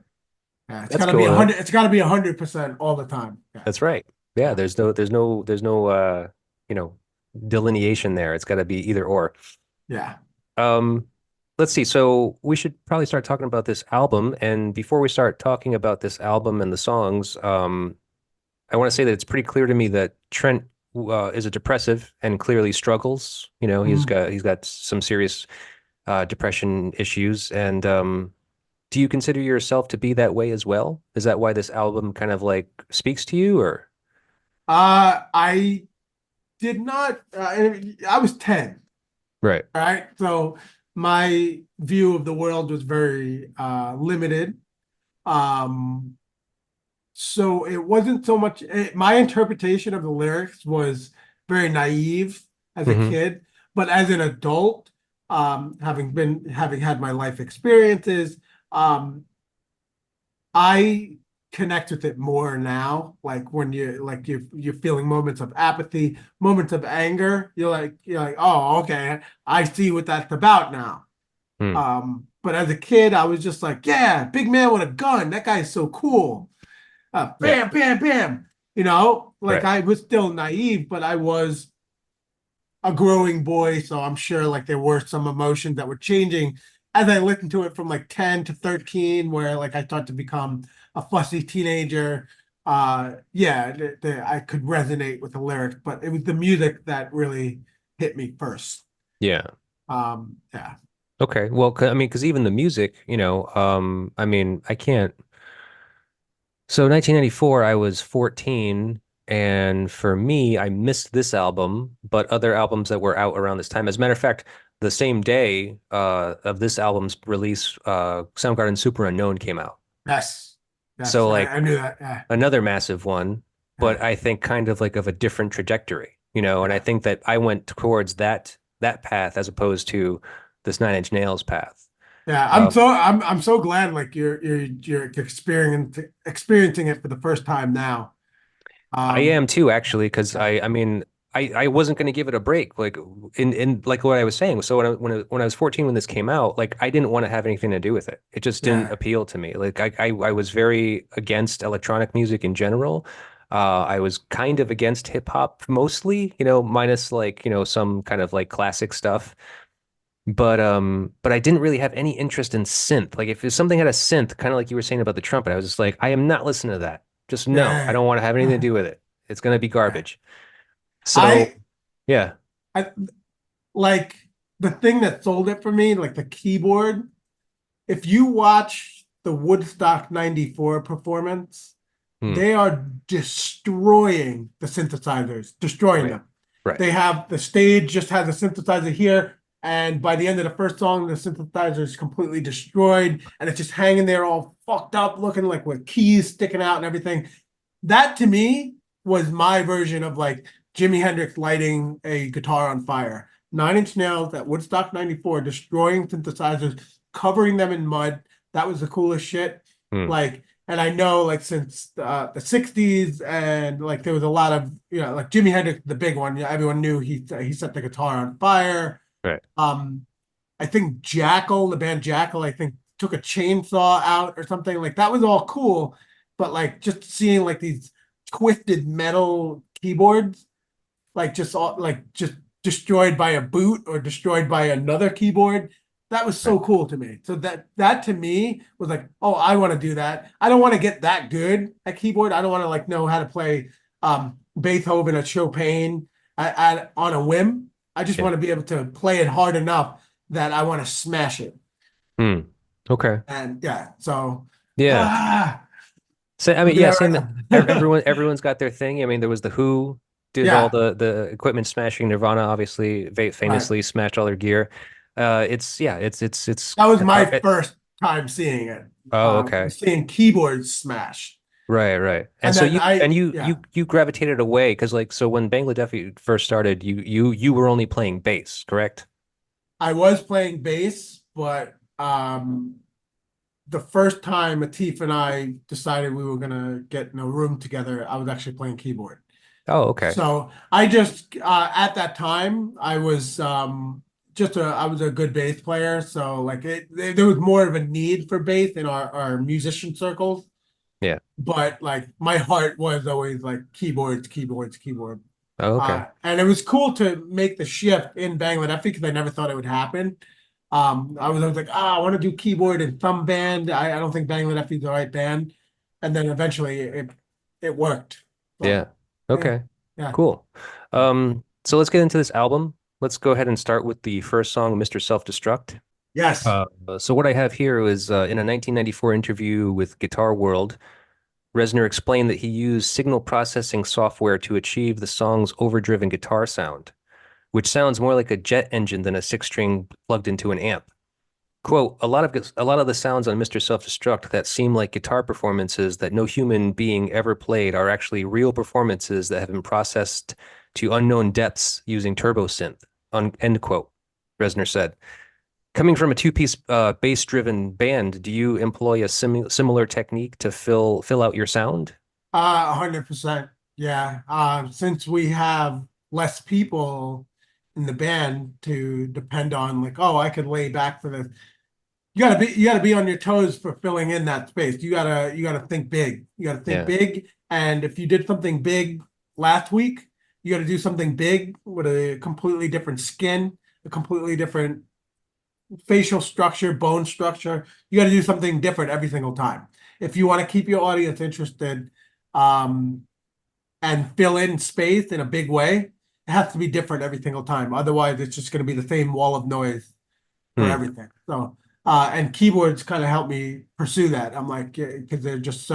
yeah. It's That's gotta be cool a though. hundred. It's gotta be 100% all the time. Yeah, That's right. Yeah, yeah, there's no you know, delineation there. It's got to be either or. yeah. Um, let's see. So we should probably start talking about this album. And before we start talking about this album and the songs, I want to say that it's pretty clear to me that Trent is a depressive and clearly struggles. You know, Mm. he's got some serious depression issues. And do you consider yourself to be that way as well? Is that why this album kind of like speaks to you, or? I did not. I was 10. Right. All right, so my view of the world was very limited. Um, so it wasn't so much my interpretation of the lyrics was very naive as a Hmm. kid, but as an adult, having had my life experiences, um, I connect with it more now. Like when you're feeling moments of apathy, moments of anger, you're like, oh, okay, I see what that's about now. Hmm. But as a kid, I was just like, yeah, big man with a gun. That guy's so cool. Yeah. Bam, bam, bam. Like Right. I was still naive, but I was a growing boy, so I'm sure like there were some emotions that were changing as I listened to it from like 10 to 13, where like I started to become a fussy teenager. Yeah, I could resonate with the lyrics, but it was the music that really hit me first. Yeah. Yeah. Okay. Well, I mean, because even the music, I mean, I can't. So 1994, I was 14, and for me, I missed this album, but other albums that were out around this time. As a matter of fact, the same day of this album's release, Soundgarden Super Unknown came out. Yes. Yes. So I like knew that. Yeah. another massive one, but Yeah. I think kind of like of a different trajectory, and I Yeah. think that I went towards that path as opposed to this Nine Inch Nails path. Yeah, Um, I'm so glad like you're experiencing it for the first time now. I Um, am too, actually, because yeah, I mean, I wasn't going to give it a break, like in like what I was saying. So when I was 14 when this came out, like I didn't want to have anything to do with it. It just didn't yeah, appeal to me. Like I was very against electronic music in general. I was kind of against hip hop mostly, minus like, some kind of like classic stuff. But I didn't really have any interest in synth. Like if something had a synth, kind of like you were saying about the trumpet, I was just like, I am not listening to that. Just no, I yeah. don't want to have anything to Yeah. do with it. It's gonna be garbage. So I yeah. I like the thing that sold it for me, like the keyboard. If you watch the Woodstock 94 performance, Hmm. they are destroying the synthesizers, destroying Right. them. Right. They have the stage just has a synthesizer here, and by the end of the first song, the synthesizer is completely destroyed, and it's just hanging there all fucked up, looking like with keys sticking out and everything. That to me was my version of like Jimi Hendrix lighting a guitar on fire. Nine Inch Nails at Woodstock 94, destroying synthesizers, covering them in mud. That was the coolest shit. Hmm. Like, and I know like since the 60s and like there was a lot of, like Jimi Hendrix, the big one, everyone knew he set the guitar on fire. Right. Um, I think Jackal, the band Jackal, I think took a chainsaw out or something. Like that was all cool, but like just seeing like these twisted metal keyboards, like just destroyed by a boot or destroyed by another keyboard. That was Right. so cool to me. So that to me was like, oh, I want to do that. I don't want to get that good at keyboard. I don't want to like know how to play Beethoven or Chopin on a whim. I just Yeah. want to be able to play it hard enough that I want to smash it. Hmm. Okay. And yeah, so Yeah. ah, So I I'll mean, do yeah, that same. right now. Everyone's got their thing. I mean, there was the Who did all Yeah, the equipment smashing. Nirvana obviously right. famously smashed all their gear. It's yeah, it's That was kind of my hard. first time seeing it. Oh, okay. Seeing keyboards smash. Right, right. And And so then you I, and you yeah, you you gravitated away because like so when Bangladeafy first started, you were only playing bass, correct? I was playing bass, but the first time Atif and I decided we were gonna get in a room together, I was actually playing keyboard. Oh, okay. So I just at that time I was I was a good bass player, so like there was more of a need for bass in our musician circles, Yeah. but like my heart was always like keyboards, keyboards, keyboard. Oh, okay. And it was cool to make the shift in Bangladeafy because I never thought it would happen. I was always like, I want to do keyboard and thumb band. I don't think Bangladeafy is the right band. And then eventually it worked. So Yeah. yeah, Okay. yeah. Cool. So let's get into this album. Let's go ahead and start with the first song, Mr. Self-Destruct. Yes. So what I have here is in a 1994 interview with Guitar World, Reznor explained that he used signal processing software to achieve the song's overdriven guitar sound, which sounds more like a jet engine than a six-string plugged into an amp. Quote, a lot of the sounds on Mr. Self-Destruct that seem like guitar performances that no human being ever played are actually real performances that have been processed to unknown depths using turbo synth. End quote, Reznor said. Coming from a two-piece bass-driven band, do you employ a similar technique to fill out your sound? 100%. Yeah. Since we have less people in the band to depend on, like, oh, I could lay back for this. You gotta be on your toes for filling in that space. You gotta think big. You gotta think Yeah. big. And if you did something big last week, you gotta do something big with a completely different skin, a completely different facial structure, bone structure. You gotta do something different every single time. If you want to keep your audience interested, um, and fill in space in a big way, it has to be different every single time. Otherwise, it's just gonna be the same wall of noise for Hmm. everything. So, and keyboards kind of help me pursue that. I'm like, because they're such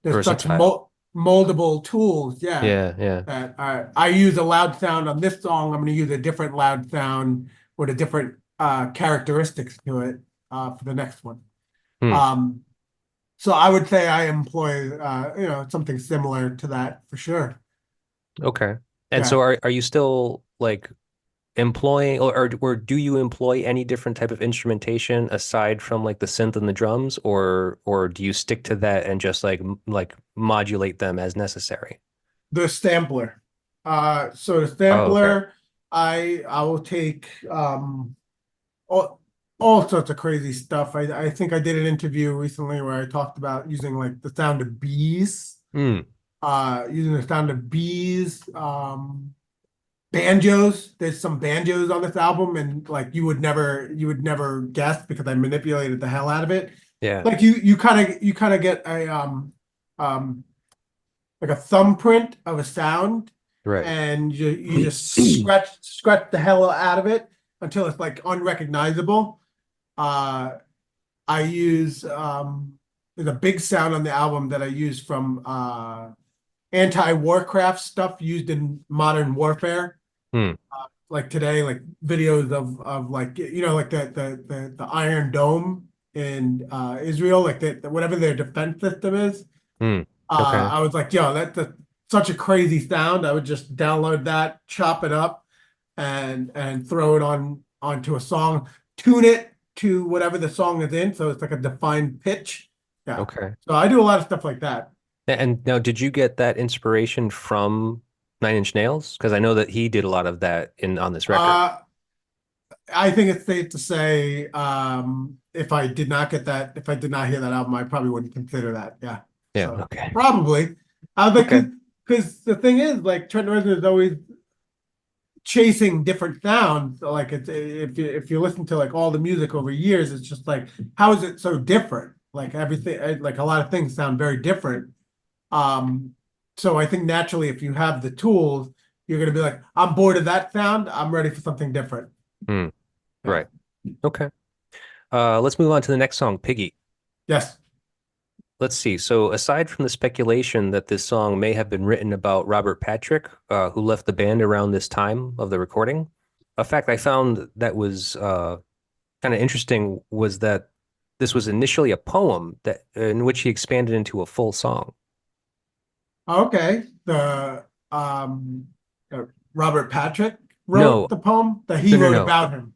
Versatile. moldable tools. Yeah. Yeah, yeah. That I use a loud sound on this song. I'm going to use a different loud sound with a different characteristics to it for the next one. Hmm. Um, so I would say I employ, something similar to that for sure. Okay. And Yeah. so are you still like employing or do you employ any different type of instrumentation aside from like the synth and the drums or do you stick to that and just like modulate them as necessary? The sampler. So the Oh, okay. sampler, I will take all, all sorts of crazy stuff. I think I did an interview recently where I talked about using like the sound of bees, Hmm. using the sound of bees, banjos. There's some banjos on this album, and like you would never guess because I manipulated the hell out of it. Yeah. Like you kind of get a um like a thumbprint of a sound, Right. and you just scratch the hell out of it until it's like unrecognizable. Uh, I use there's a big sound on the album that I use from anti-warcraft stuff used in modern warfare. Hmm. Like today, like videos of like like the Iron Dome in Israel, like whatever their defense system is. Hmm. Okay. I was like, yo, that's such a crazy sound. I would just download that, chop it up, and throw it onto a song, tune it to whatever the song is in, so it's like a defined pitch. Yeah. Okay. So I do a lot of stuff like that. And now, did you get that inspiration from Nine Inch Nails? Because I know that he did a lot of that in on this record. Uh, I think it's safe to say, if I did not hear that album, I probably wouldn't consider that. Yeah. Yeah. So Okay. probably. I was like, Okay. because the thing is, like Trent Reznor is always chasing different sounds. So, like it's if you listen to like all the music over years, it's just like, how is it so different? Like everything, like a lot of things sound very different. Um, so I think naturally, if you have the tools, you're gonna be like, I'm bored of that sound. I'm ready for something different. Hmm. Yeah. Right. Okay. Let's move on to the next song, Piggy. Yes. Let's see. So, aside from the speculation that this song may have been written about Robert Patrick, who left the band around this time of the recording, a fact I found that was kind of interesting was that this was initially a poem that in which he expanded into a full song. Okay. Um Robert Patrick wrote No, the poem that he no, no, wrote no. about him.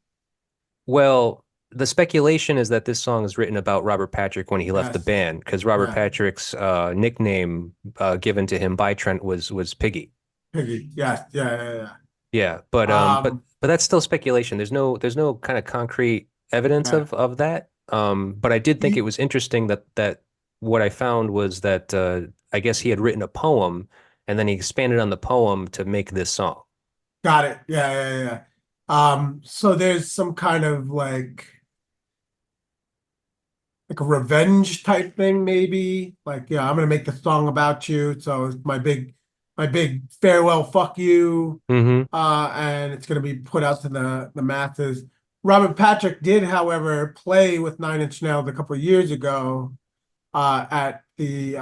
Well, the speculation is that this song is written about Robert Patrick when he left the Yes. band, because Robert Yeah. Patrick's nickname given to him by Trent was Piggy. Piggy. Yes. Yeah. Yeah. Yeah, Yeah. but that's still speculation. There's no kind of concrete evidence Yeah. of that. But I did think it He was interesting that what I found was that I guess he had written a poem and then he expanded on the poem to make this song. got it. Yeah. Yeah. Yeah. So there's some kind of like a revenge type thing, maybe. Like, yeah, I'm gonna make the song about you. So it's my big farewell, fuck you. Hmm. And it's gonna be put out to the masses. Robert Patrick did, however, play with Nine Inch Nails a couple of years ago at the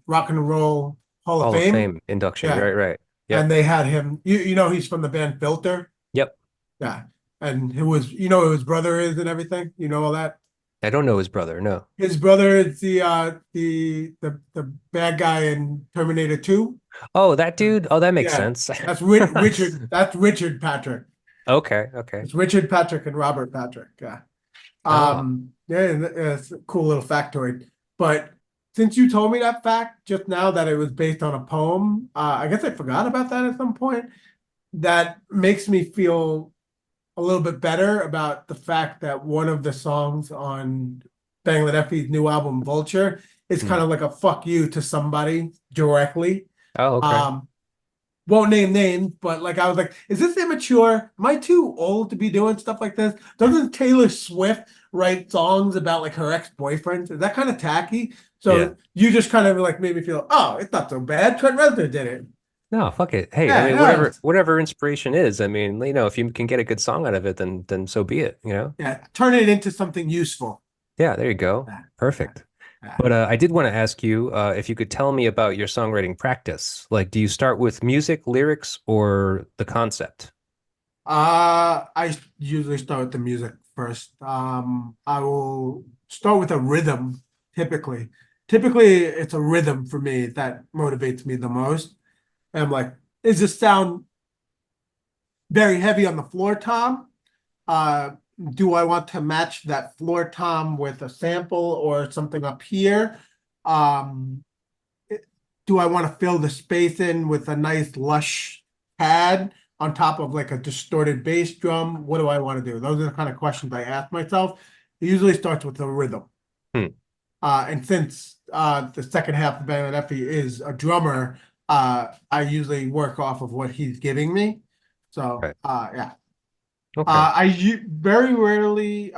Rock and Roll Hall of Hall of Fame. Fame induction. Yeah, Right, right. and Yep. they had him. You know he's from the band Vulture. Yep. Yeah, and who his brother is and everything. You know all that. I don't know his brother. No. His brother is the bad guy in Terminator 2. Oh, that dude. Oh, that makes Yeah, sense. that's Richard. That's Richard Patrick. Okay, okay. It's Richard Patrick and Robert Patrick. Yeah. Oh, Yeah, it's a cool little factoid. But since you told me that fact just now that it was based on a poem, I guess I forgot about that at some point. That makes me feel a little bit better about the fact that one of the songs on Bangladeafy's new album, Vulture, is hmm. kind of like a fuck you to somebody directly. Oh, okay. Um, won't name names, but like I was like, is this immature? Am I too old to be doing stuff like this? Doesn't Taylor Swift write songs about like her ex-boyfriends? Is that kind of tacky? Yeah. So you just kind of like made me feel, oh, it's not so bad. Trent Reznor did it. No, fuck it. Hey, I Yeah, mean, yeah, whatever inspiration is, I mean, if you can get a good song out of it, then so be it, you know? yeah. Turn it into something useful. Yeah, there you go. Yeah, yeah, Perfect. yeah. But I did want to ask you if you could tell me about your songwriting practice. Like, do you start with music, lyrics, or the concept? I usually start with the music first. I will start with a rhythm, typically. Typically, it's a rhythm for me that motivates me the most. And I'm like, is this sound very heavy on the floor tom? Uh, do I want to match that floor tom with a sample or something up here? Um, do I want to fill the space in with a nice lush pad on top of like a distorted bass drum? What do I want to do? Those are the kind of questions I ask myself. It usually starts with a rhythm. Hmm. And since the second half of Bangladeafy is a drummer, I usually work off of what he's giving me. So Right. yeah. Okay. Very rarely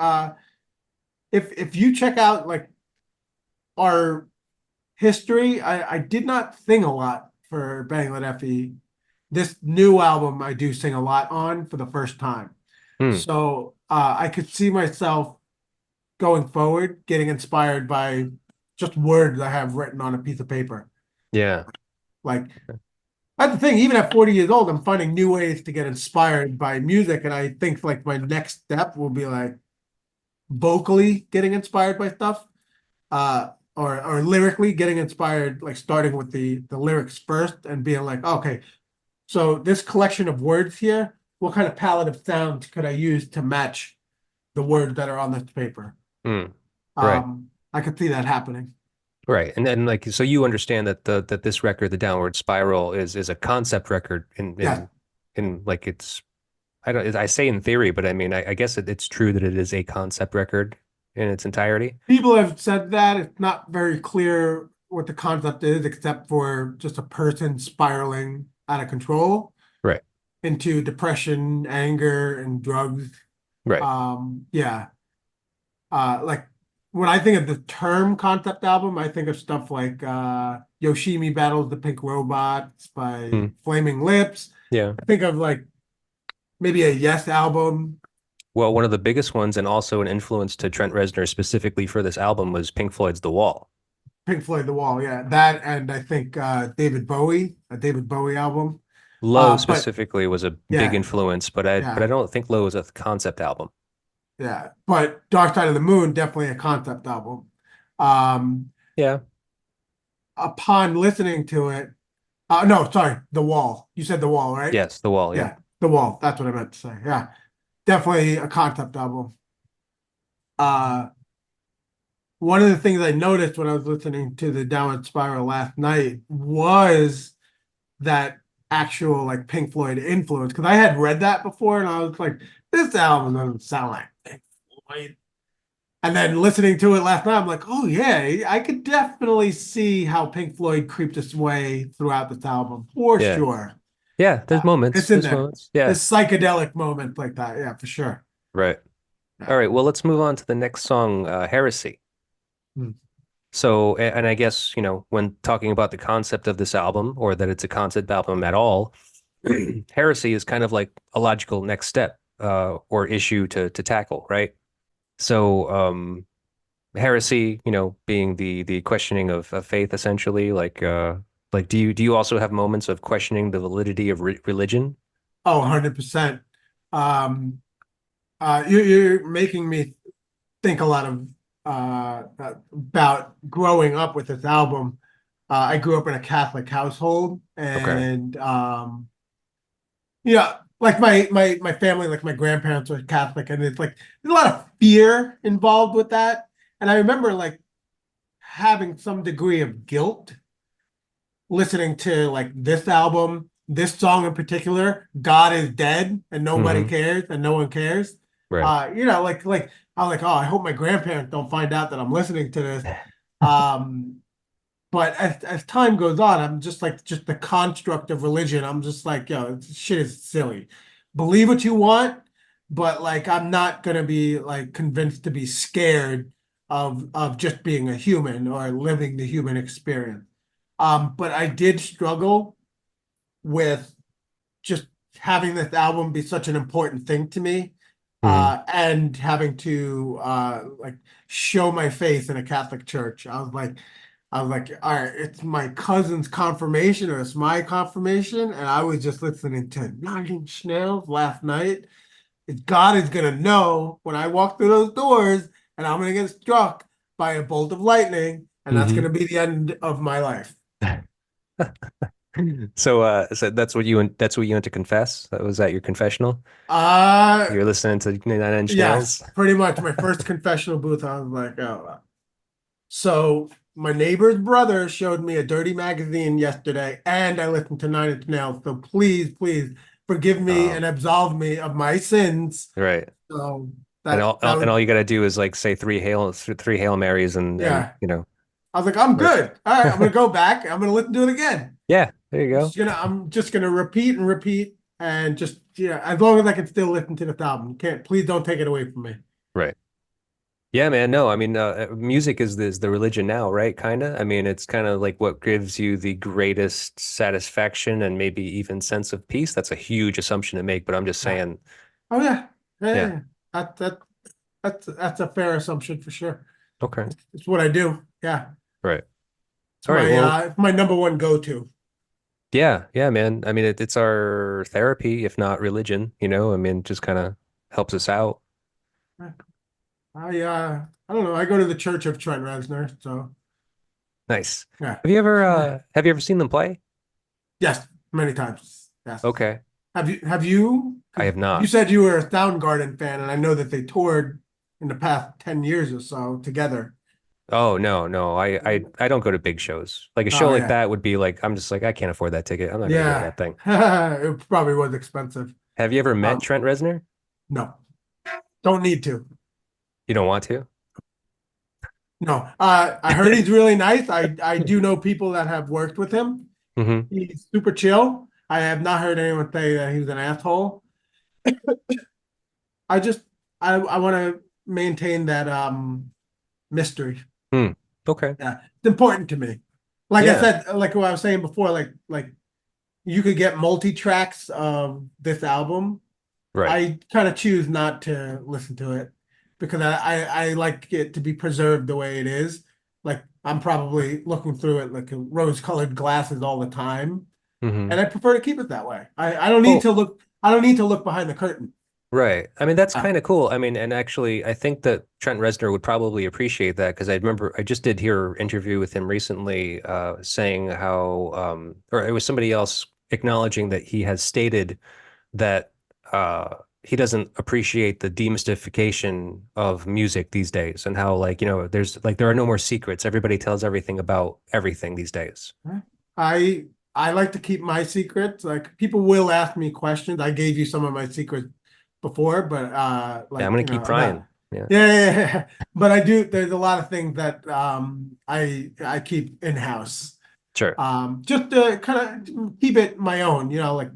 if you check out like our history, I did not sing a lot for Bangladeafy. This new album I do sing a lot on for the first time. Hmm. So I could see myself going forward, getting inspired by just words I have written on a piece of paper. Yeah. Like that's the thing, even at 40 years old, I'm finding new ways to get inspired by music. And I think like my next step will be like vocally getting inspired by stuff. Or lyrically getting inspired, like starting with the lyrics first and being like, okay, so this collection of words here, what kind of palette of sounds could I use to match the words that are on this paper? Hmm. Right. I could see that happening. Right. And then like so you understand that this record, The Downward Spiral, is a concept record Yeah, in like I say in theory, but I mean I guess it's true that it is a concept record in its entirety. people have said that. It's not very clear what the concept is, except for just a person spiraling out of control Right. into depression, anger, and drugs. Right. Yeah. Like when I think of the term concept album, I think of stuff like Yoshimi Battles the Pink Robots by Hmm. Flaming Lips. Yeah. I think of like maybe a Yes album, Well, one of the biggest ones and also an influence to Trent Reznor specifically for this album was Pink Floyd's The Wall. Pink Floyd The Wall, yeah. That and I think David Bowie, a David Bowie album. Low But specifically was a big yeah, influence, but I yeah, don't think Low was a concept album. yeah. But Dark Side of the Moon, definitely a concept album. Um, Yeah. upon listening to it, no, sorry, The Wall. You said The Wall, right? Yes, The Wall, yeah. Yeah, The Wall. That's what I meant to say. Yeah, definitely a concept album. uh, one of the things I noticed when I was listening to the Downward Spiral last night was that actual like Pink Floyd influence. Because I had read that before and I was like, this album doesn't sound like Pink Floyd. And then listening to it last night, I'm like, oh yeah, I could definitely see how Pink Floyd creeped its way throughout this album for Yeah. sure. Yeah, there's moments. It's in There's there. moments. Yeah. This psychedelic moment like that. Yeah, for sure. Right. Yeah. All right. Well, let's move on to the next song, Heresy. Hmm. So, and I guess, when talking about the concept of this album or that it's a concept album at all, Heresy is kind of like a logical next step or issue to tackle, right? So, heresy, being the questioning of faith essentially, like do you also have moments of questioning the validity of religion? Oh, 100%. Um, you're making me think a lot of about growing up with this album. I grew up in a Catholic household, Okay. and yeah, like my family, like my grandparents were Catholic, and it's like there's a lot of fear involved with that. And I remember like having some degree of guilt listening to like this album, this song in particular, God is dead and nobody Hmm. cares and no one cares. Right. Like I'm like, oh, I hope my grandparents don't find out that I'm listening to this. Um, but as time goes on, I'm just like just the construct of religion. I'm just like, yo, this shit is silly. Believe what you want, but like I'm not gonna be like convinced to be scared of just being a human or living the human experience. But I did struggle with just having this album be such an important thing to me, Hmm. and having to like show my faith in a Catholic church. I was like, all right, it's my cousin's confirmation or it's my confirmation, and I was just listening to Nine Inch Nails last night. God is gonna know when I walk through those doors, and I'm gonna get struck by a bolt of lightning, and that's Hmm. gonna be the end of my life. So that's what you went to confess? That was at your confessional? Uh, You're listening to Nine Inch yes, Nails? pretty much my first confessional booth. I was like, oh. So my neighbor's brother showed me a dirty magazine yesterday, and I listened to Nine Inch Nails. So please, please forgive me Oh, and absolve me of my sins. right. So And that all that and would, all you got to do is like say three Hail Marys and yeah. I was like, I'm right. good. All right, I'm gonna go back. I'm gonna listen to it again. Yeah, there you go. I'm just gonna repeat and repeat and just yeah, as long as I can still listen to the album. Can't please don't take it away from me. Right. Yeah, man. No, I mean, music is the religion now, right? Kind of. I mean, it's kind of like what gives you the greatest satisfaction and maybe even sense of peace. That's a huge assumption to make, but I'm just Yeah. saying, Oh yeah. Yeah, yeah, yeah. yeah. That's a fair assumption for sure. Okay. It's what I do. Yeah. Right. All right. It's my number one go-to. Yeah, yeah, man. I mean, it's our therapy, if not religion, I mean, just kind of helps us out. I don't know. I go to the Church of Trent Reznor, so Nice. yeah. Have you ever seen them play? Yes, many times. Yes. Okay. Have you? I 'Cause have you not. said you were a Soundgarden fan, and I know that they toured in the past 10 years or so together. Oh, no, no. I don't go to big shows. Like a show Oh like yeah. that would be like I'm just like I can't afford that ticket. I'm not gonna go to Yeah. that thing. It probably was expensive. Have you ever met Um, Trent Reznor? no, don't need to. You don't want to? No. I heard he's really nice. I do know people that have worked with him. Hmm. He's super chill. I have not heard anyone say that he's an asshole. I just I want to maintain that mystery. Hmm. Okay. Yeah, it's important to me. Like I Yeah. said, like what I was saying before, like you could get multi-tracks of this album. Right. I kind of choose not to listen to it because I like it to be preserved the way it is. Like I'm probably looking through it like rose-colored glasses all the time, Hmm. and I prefer to keep it that way. I don't need Well, to look. I don't need to look behind the curtain. right. I mean, that's Ah, kind of cool. I mean, and actually, I think that Trent Reznor would probably appreciate that because I remember I just did hear an interview with him recently, saying how, or it was somebody else acknowledging that he has stated that he doesn't appreciate the demystification of music these days, and how, like, there are no more secrets. Everybody tells everything about everything these days. I I like to keep my secrets. Like people will ask me questions. I gave you some of my secrets before, but Yeah, I'm like gonna you know keep about prying. Yeah, yeah. But I do. There's a lot of things that I keep in house. sure. Just to kind of keep it my own. Like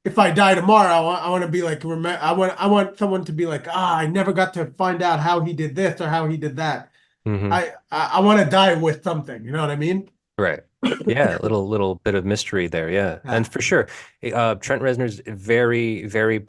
if I die tomorrow, I want to be like remember. I want someone to be like, I never got to find out how he did this or how he did that. Hmm. I want to die with something. You know what I mean? Right. Yeah, a little bit of mystery there. Yeah, and Yeah. for sure, Trent Reznor's very, very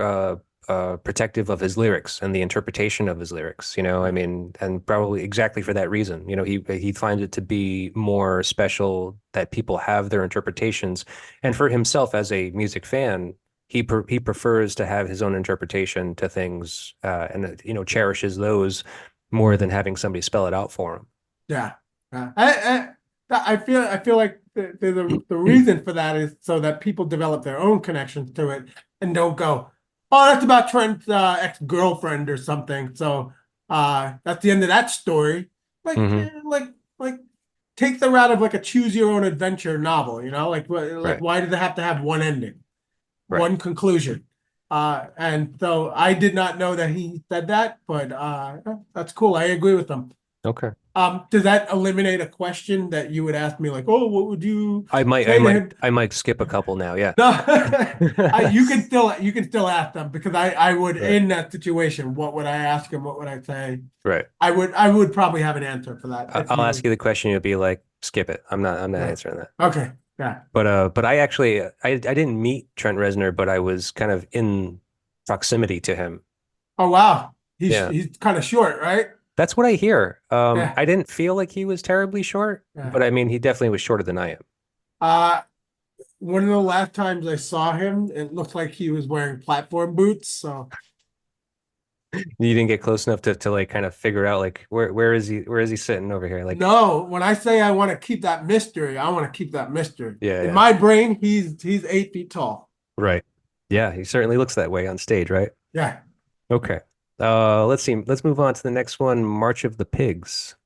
protective of his lyrics and the interpretation of his lyrics. I mean, and probably exactly for that reason. He finds it to be more special that people have their interpretations, and for himself as a music fan, he prefers to have his own interpretation to things, and cherishes those more than having somebody spell it out for Yeah. Yeah. I feel like the him. reason for that is so that people develop their own connections to it and don't go, oh, that's about Trent's ex-girlfriend or something. So that's the end of that story. Like Hmm. eh, like like take the route of like a choose your own adventure novel, Like Right. why did they have to have one ending, Right. one conclusion? And so I did not know that he said that, but that's cool. I agree with them. Okay. Does that eliminate a question that you would ask me, like, oh, what would you I might, I say to might, him? I might skip a couple now. Yeah. No, you can still ask them because I would Right. in that situation, what would I ask him? What would I say? Right. I would probably have an answer for that if I'll ask you you the question. You'll be like, skip it. I'm not yeah. answering that. Okay. Yeah. But I actually, I didn't meet Trent Reznor, but I was kind of in proximity to him. Oh wow. He's Yeah. he's kind of short, right? That's what I hear. Yeah. I didn't feel like he was terribly short, Yeah. but I mean, he definitely was shorter than I am. Uh one of the last times I saw him, it looked like he was wearing platform boots. So You didn't get close enough to like kind of figure out like where is he sitting over here? Like, no, when I say I want to keep that mystery, I want to keep that mystery. yeah, In yeah. my brain, he's 8 feet tall. Right. Yeah, he certainly looks that way on stage, right? Yeah. Okay. Let's see. Let's move on to the next one, March of the Pigs.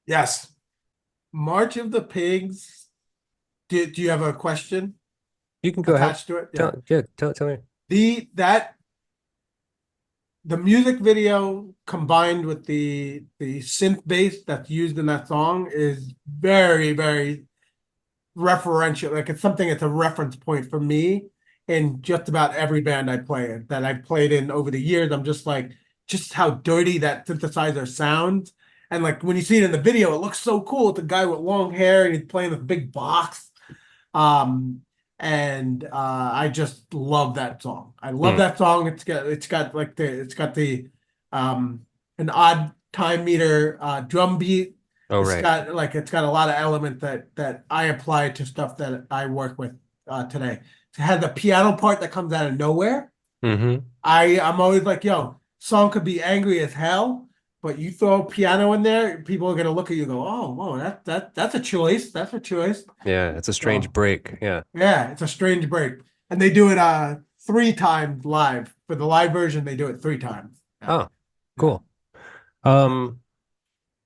Yes. March of the Pigs. Do you have a question You can go ahead. attached to it? Yeah. Tell me. The music video combined with the synth bass that's used in that song is very, very referential. Like it's something that's a reference point for me in just about every band I play in that I've played in over the years. I'm just like, just how dirty that synthesizer sounds. And like when you see it in the video, it looks so cool. It's a guy with long hair and he's playing this big box. Um, and I just love that song. I love Hmm. that song. It's got the an odd time meter drum beat. Oh, It's right. got like it's got a lot of element that I apply to stuff that I work with today. It had the piano part that comes out of nowhere. Mm-hmm. I'm always like, yo, song could be angry as hell, but you throw piano in there, people are gonna look at you and go, oh, whoa, that's a choice. That's a choice. Yeah, it's a strange So break. Yeah. yeah, it's a strange break. And they do it 3 times live. For the live version, they do it 3 times. Yeah. Oh, Yeah. cool. Um,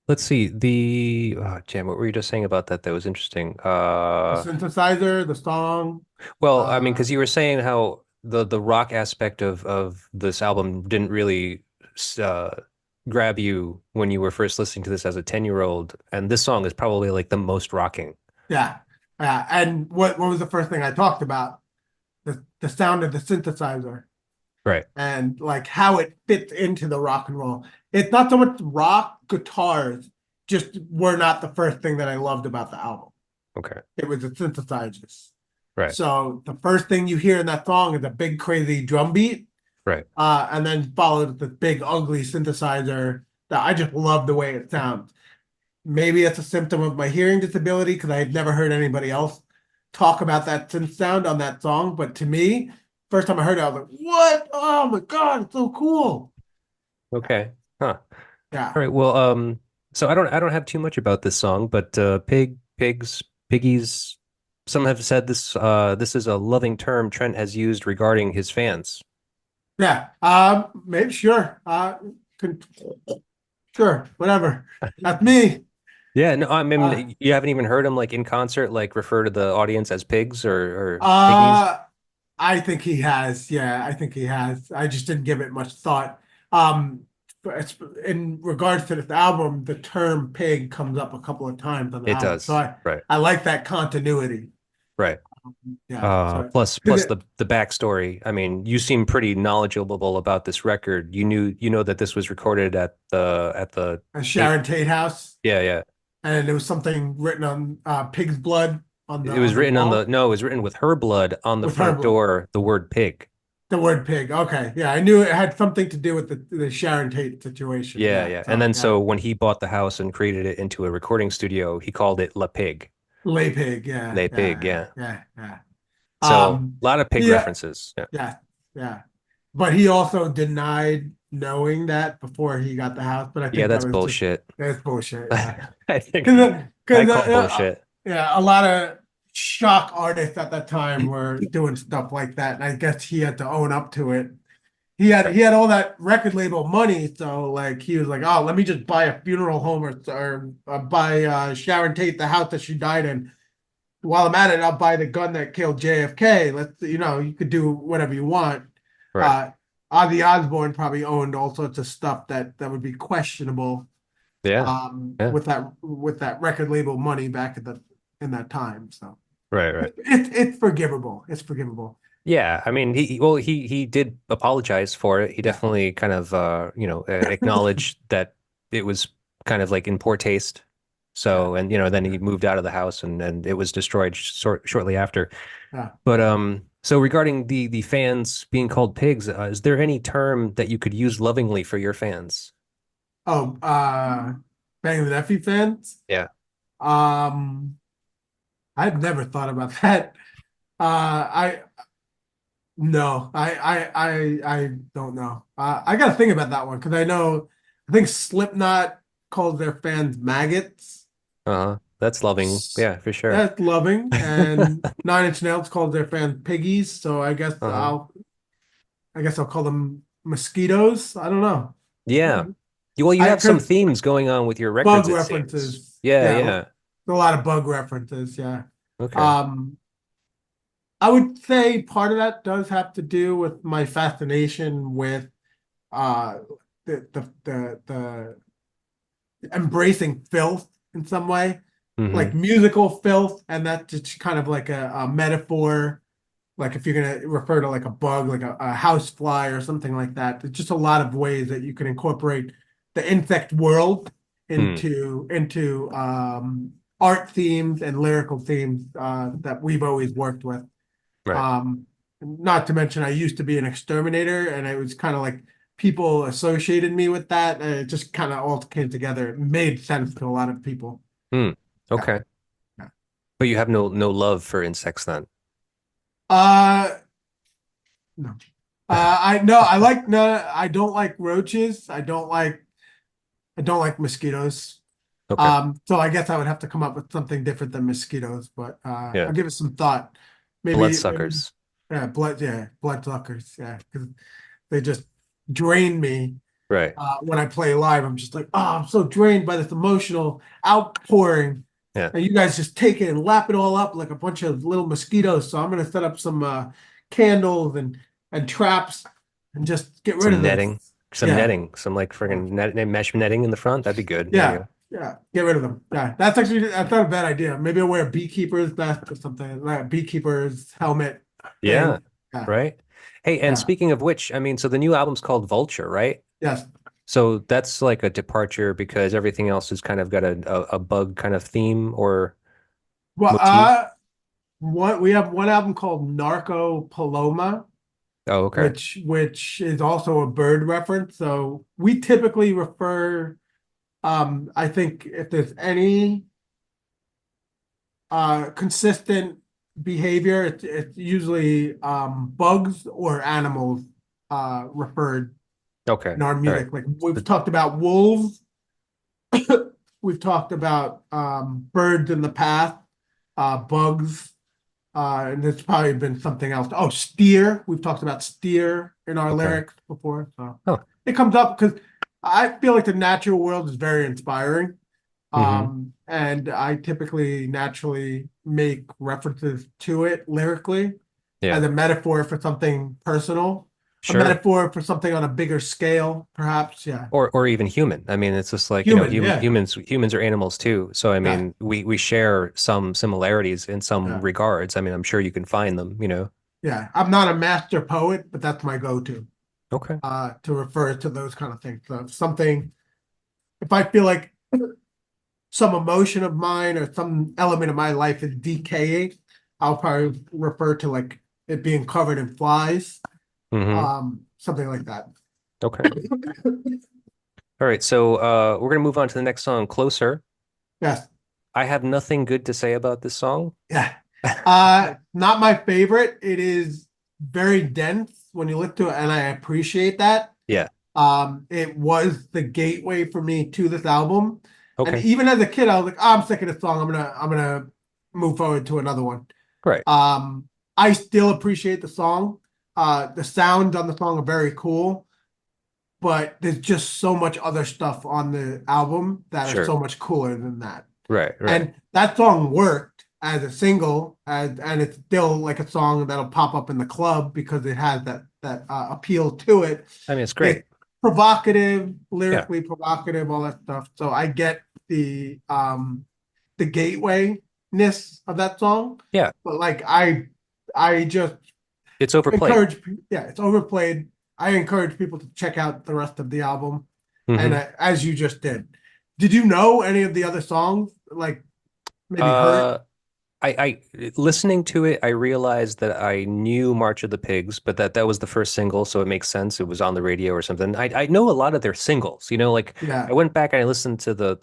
let's see. Jam, what were you just saying about that? That was interesting. The synthesizer, the song. Well, I mean, Uh, because you were saying how the rock aspect of this album didn't really uh grab you when you were first listening to this as a 10-year-old, and this song is probably like the most rocking. yeah. Yeah. And what was the first thing I talked about? The sound of the synthesizer Right. and like how it fits into the rock and roll. It's not so much rock, guitars just were not the first thing that I loved about the album. Okay. It was the synthesizers. Right. So the first thing you hear in that song is a big crazy drum beat, Right. and then followed with the big ugly synthesizer that I just love the way it sounds. Maybe it's a symptom of my hearing disability because I had never heard anybody else talk about that synth sound on that song. But to me, first time I heard it, I was like, "What? Oh my God, it's so cool!" Okay. Huh. Yeah, All right. Well, so I don't have too much about this song, but piggies. Some have said this is a loving term Trent has used regarding his fans. Yeah. Maybe sure. Con Sure, whatever. That's me. Yeah, no, I Uh, mean, you haven't even heard him like in concert, like refer to the audience as pigs or piggies. uh, I think he has. Yeah, I think he has. I just didn't give it much thought. Um, but in regards to this album, the term pig comes up a couple of times on the It album. So does. Right. I like that continuity. Right. Yeah. So Plus the backstory. I mean, you seem pretty knowledgeable about this record. You know that this was recorded at the Tate. Sharon Tate House, Yeah, yeah. and there was something written on pig's blood It was on the written on the wall no, it was written with her blood on the with her front blood. door, the word pig. The word pig. Okay. Yeah, I knew it had something to do with the Sharon Tate situation. Yeah, Yeah. yeah. And So then yeah. so when he bought the house and created it into a recording studio, he called it La Pig. Lay pig. Yeah. Le Pig, Yeah. yeah. Yeah. Yeah. So a lot of pig Yeah. references. Yeah. Yeah. Yeah. But he also denied knowing that before he got the house. But I Yeah, think that that's was just bullshit. that's bullshit. Yeah. I think I Because call bullshit. yeah, a lot of shock artists at that time were doing stuff like that, and I guess he had to own up to it. Right. He had all that record label money, so like he was like, oh, let me just buy a funeral home or buy Sharon Tate the house that she died in. While I'm at it, I'll buy the gun that killed JFK. You could do whatever you want. Right. Uh, Ozzy Osbourne probably owned all sorts of stuff that would be questionable Yeah. Yeah. with that record label money back at the in that time. So Right, right. it's forgivable. It's forgivable. Yeah, I mean, he did apologize for it. He Yeah. definitely kind of acknowledged that it was kind of like in poor taste. Yeah. So, and then he moved out of the house and it was destroyed shortly after. Yeah. But so regarding the fans being called pigs, is there any term that you could use lovingly for your fans? Oh, Bangladeafy fans. Yeah. Um, I've never thought about that. I no, I don't know. I got to think about that one because I think Slipknot calls their fans maggots. Uh-huh. That's loving. Yeah, for sure. That's loving, and Nine Inch Nails calls their fans piggies. So Uh-huh. I guess I'll call them mosquitoes. I don't know. Yeah. Well, you I have some because themes going on with your bug records, it seems. references. Yeah, Yeah, yeah. a lot of bug references. Yeah. Okay. Um, I would say part of that does have to do with my fascination with uh the embracing filth in some way, like Hmm. musical filth, and that's just kind of like a metaphor. Like if you're gonna refer to like a bug, like a house fly or something like that, there's just a lot of ways that you can incorporate the insect world Hmm. into art themes and lyrical themes that we've always worked with. Right. Um, Not to mention, I used to be an exterminator, and it was kind of like people associated me with that, and it just kind of all came together. It made sense to a lot of people. Hmm. Yeah, Okay. yeah. But you have no love for insects then. Uh, no. I no, I like no, I don't like roaches. I don't like mosquitoes. Okay. So I guess I would have to come up with something different than mosquitoes, but Yeah. I'll give it some thought. Maybe Bloodsuckers. yeah, bloodsuckers, yeah, because they just drain me. Right. When I play live, I'm just like, oh, I'm so drained by this emotional outpouring. Yeah. And you guys just take it and lap it all up like a bunch of little mosquitoes. So I'm gonna set up some candles and traps and just get rid Some of netting. this. Some Yeah, netting. Some like friggin' mesh netting in the front. That'd be good. There you yeah, go. yeah. Get rid of them. Yeah, that's not a bad idea. Maybe I'll wear a beekeeper's vest or something, like a beekeeper's helmet Yeah. thing. Yeah, Right. Hey, and yeah, speaking of which, I mean, so the new album's called Vulture, right? yes. So that's like a departure because everything else has kind of got a bug kind of theme or Well, motif. we have one album called Narco Paloma, Oh, okay. which is also a bird reference. So we typically refer, I think if there's any consistent behavior, it's usually bugs or animals referred Okay. in our All right. music. Like we've talked about wolves, we've talked about birds in the past, bugs, and there's probably been something else. Oh, steer. We've talked about steer. in our Okay. lyrics before, so Oh. it comes up because I feel like the natural world is very inspiring. Mm-hmm. And I typically naturally make references to it lyrically as Yeah. a metaphor for something personal, a Sure. metaphor for something on a bigger scale, perhaps. Yeah. Or even human. I mean, it's just like, Human, yeah. humans are animals too. So I Yeah. mean, we share some similarities in some Yeah. regards. I mean, I'm sure you can find them. Yeah. I'm not a master poet, but that's my go-to Okay. to refer to those kind of things. So if something, if I feel like some emotion of mine or some element of my life is decaying, I'll probably refer to like it being covered in flies, Mm-hmm. something like that. Okay. All right. So we're gonna move on to the next song, Closer. Yes. I have nothing good to say about this song. Yeah. Not my favorite. It is very dense when you listen to it, and I appreciate that. Yeah. It was the gateway for me to this album. And Okay. even as a kid, I was like, oh, I'm sick of this song. I'm gonna move forward to another one. Right. I still appreciate the song. The sounds on the song are very cool, but there's just so much other stuff on the album that are Sure. so much cooler than that. Right. Right. And that song worked as a single, and it's still like a song that'll pop up in the club because it has that appeal to it. I mean, it's great. It's provocative, Yeah. lyrically provocative, all that stuff. So I get the gateway-ness of that song, Yeah. but like I just It's overplayed. encourage, yeah, it's overplayed. I encourage people to check out the rest of the album, and Mm-hmm. as you just did. Did you know any of the other songs? Like maybe heard? Uh, I listening to it, I realized that I knew March of the Pigs, but that was the first single, so it makes sense. It was on the radio or something. I know a lot of their singles, like I Yeah. went back and I listened to the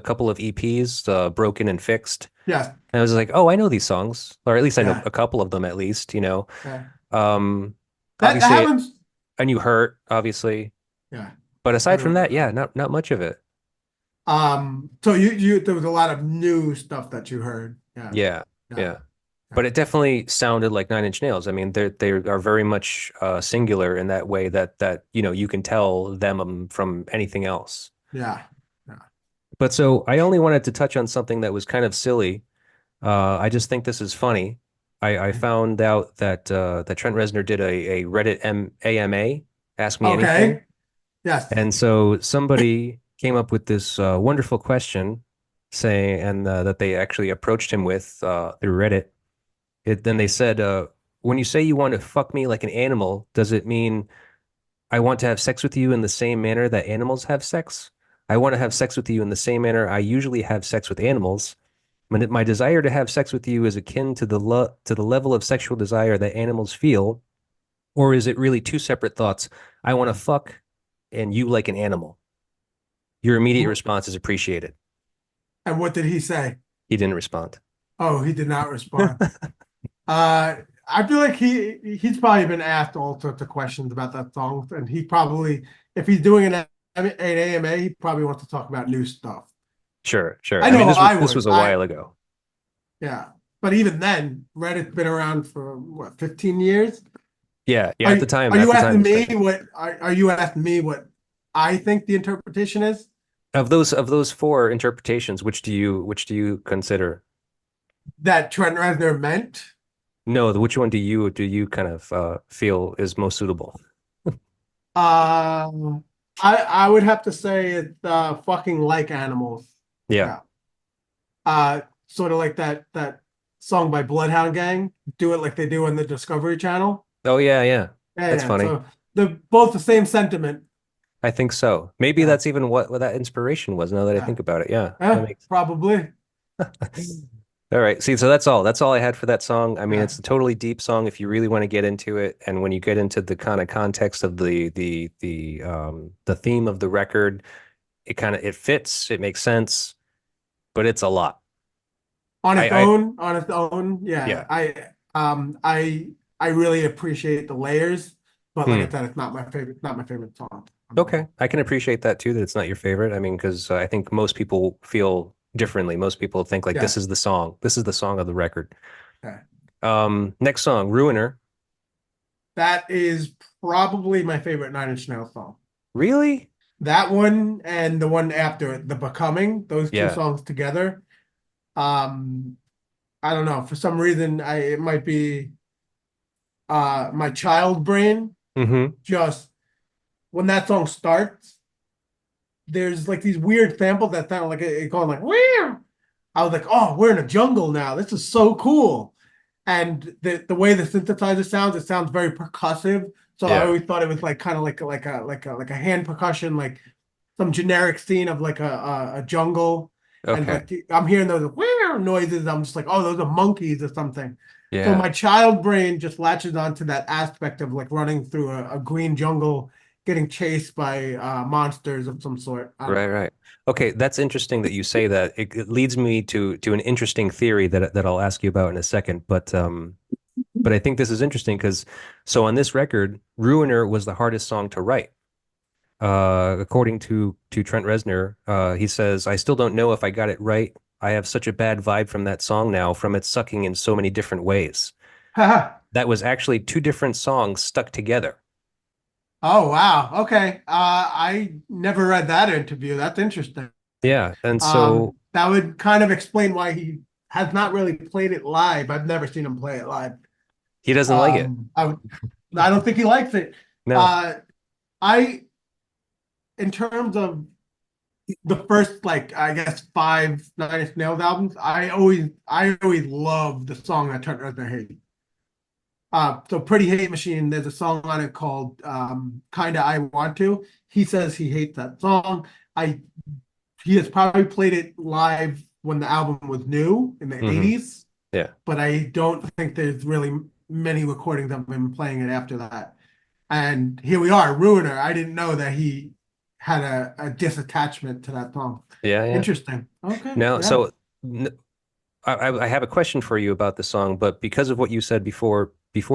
couple of EPs, Broken and Fixed. Yes. And I was like, oh, I know these songs, or at least I know Yeah. a couple of them at least. Yeah. Um, That obviously happens. I knew Hurt, obviously, Yeah. but aside from Everyone that, knows yeah, that. not much of it. So you there was a lot of new stuff that you heard. Yeah. Yeah, Yeah. yeah. But Yeah. it definitely sounded like Nine Inch Nails. I mean, they are very much singular in that way that you can tell them from anything else. Yeah. Yeah. But so I only wanted to touch on something that was kind of silly. I just think this is funny. I found out that Trent Reznor did a Reddit AMA, Ask Me Anything. Okay. Yes. And so somebody came up with this wonderful question saying, and that they actually approached him with through Reddit. Then they said, when you say you want to fuck me like an animal, does it mean I want to have sex with you in the same manner that animals have sex? I want to have sex with you in the same manner I usually have sex with animals. My desire to have sex with you is akin to the level of sexual desire that animals feel, or is it really two separate thoughts? I want to fuck and you like an animal. Your immediate response is appreciated. And what did he say? He didn't respond. Oh, he did not respond. I feel like he's probably been asked all sorts of questions about that song, and he probably, if he's doing an AMA, he probably wants to talk about new stuff. Sure, sure. I I mean, know I this would. was a while ago. Yeah, but even then, Reddit's been around for what, 15 years? Yeah, yeah. Are At you the time, asking me especially. what are you asking me what I think the interpretation is? Of those four interpretations, which do you consider? That Trent Reznor meant? No, which one do you kind of feel is most suitable? I would have to say it's fucking like animals. Yeah. Yeah. Sort of like that song by Bloodhound Gang, Do It Like They Do on the Discovery Channel. Oh yeah, yeah. Yeah, That's yeah. funny. So they're both the same sentiment. I think so. Maybe Yeah. that's even what that inspiration was, now that I Yeah. think about it. Yeah, that Yeah, makes probably. All right. See, so that's all. That's all I had for that song. I mean, Yeah. it's a totally deep song if you really want to get into it. And when you get into the kind of context of the theme of the record, it fits, it makes sense, but it's a lot. I On its own, yeah. yeah. I really appreciate the layers, but like I Hmm. said, it's not my favorite song on the Okay. album. I can appreciate that too, that it's not your favorite. I mean, because I think most people feel differently. Most people think like Yeah. this is the song. This is the song of the record. Yeah. Next song, Ruiner. That is probably my favorite Nine Inch Nails song. Really? That one and the one after it, The Becoming, those two Yeah. songs together. Um, I don't know. For some reason, it might be my child brain. Mm-hmm. Just when that song starts, there's like these weird samples that sound like it going like Whew! I was like, oh, we're in a jungle now. This is so cool. And the way the synthesizer sounds, it sounds very percussive. So I Yeah. always thought it was like kind of like a hand percussion, like some generic scene of like a jungle. And Okay. like I'm hearing those weird noises. I'm just like, oh, those are monkeys or something. So Yeah. my child brain just latches onto that aspect of like running through a green jungle, getting chased by monsters of some sort. I don't Right, know. right. Okay, that's interesting that you say that. It leads me to an interesting theory that I'll ask you about in a second. But I think this is interesting because so on this record, Ruiner was the hardest song to write. According to Trent Reznor, he says, I still don't know if I got it right. I have such a bad vibe from that song now, from it sucking in so many different ways. That was actually two different songs stuck together. Oh wow. Okay. I never read that interview. That's interesting. Yeah, and so That would kind of explain why he has not really played it live. I've never seen him play it live. he doesn't like it. I don't think he likes it. No. Uh, I, in terms of the first, like, I guess five Nine Inch Nails albums, I always loved the song that Trent Reznor hated. So Pretty Hate Machine, there's a song on it called Kinda I Want To. He says he hates that song. I He has probably played it live when the album was new in the Hmm. 80s, Yeah. but I don't think there's really many recordings of him playing it after that. And here we are, Ruiner. I didn't know that he had a disattachment to that song. Yeah, yeah. Interesting. Okay, Now, yeah. so I have a question for you about the song, but because of what you said before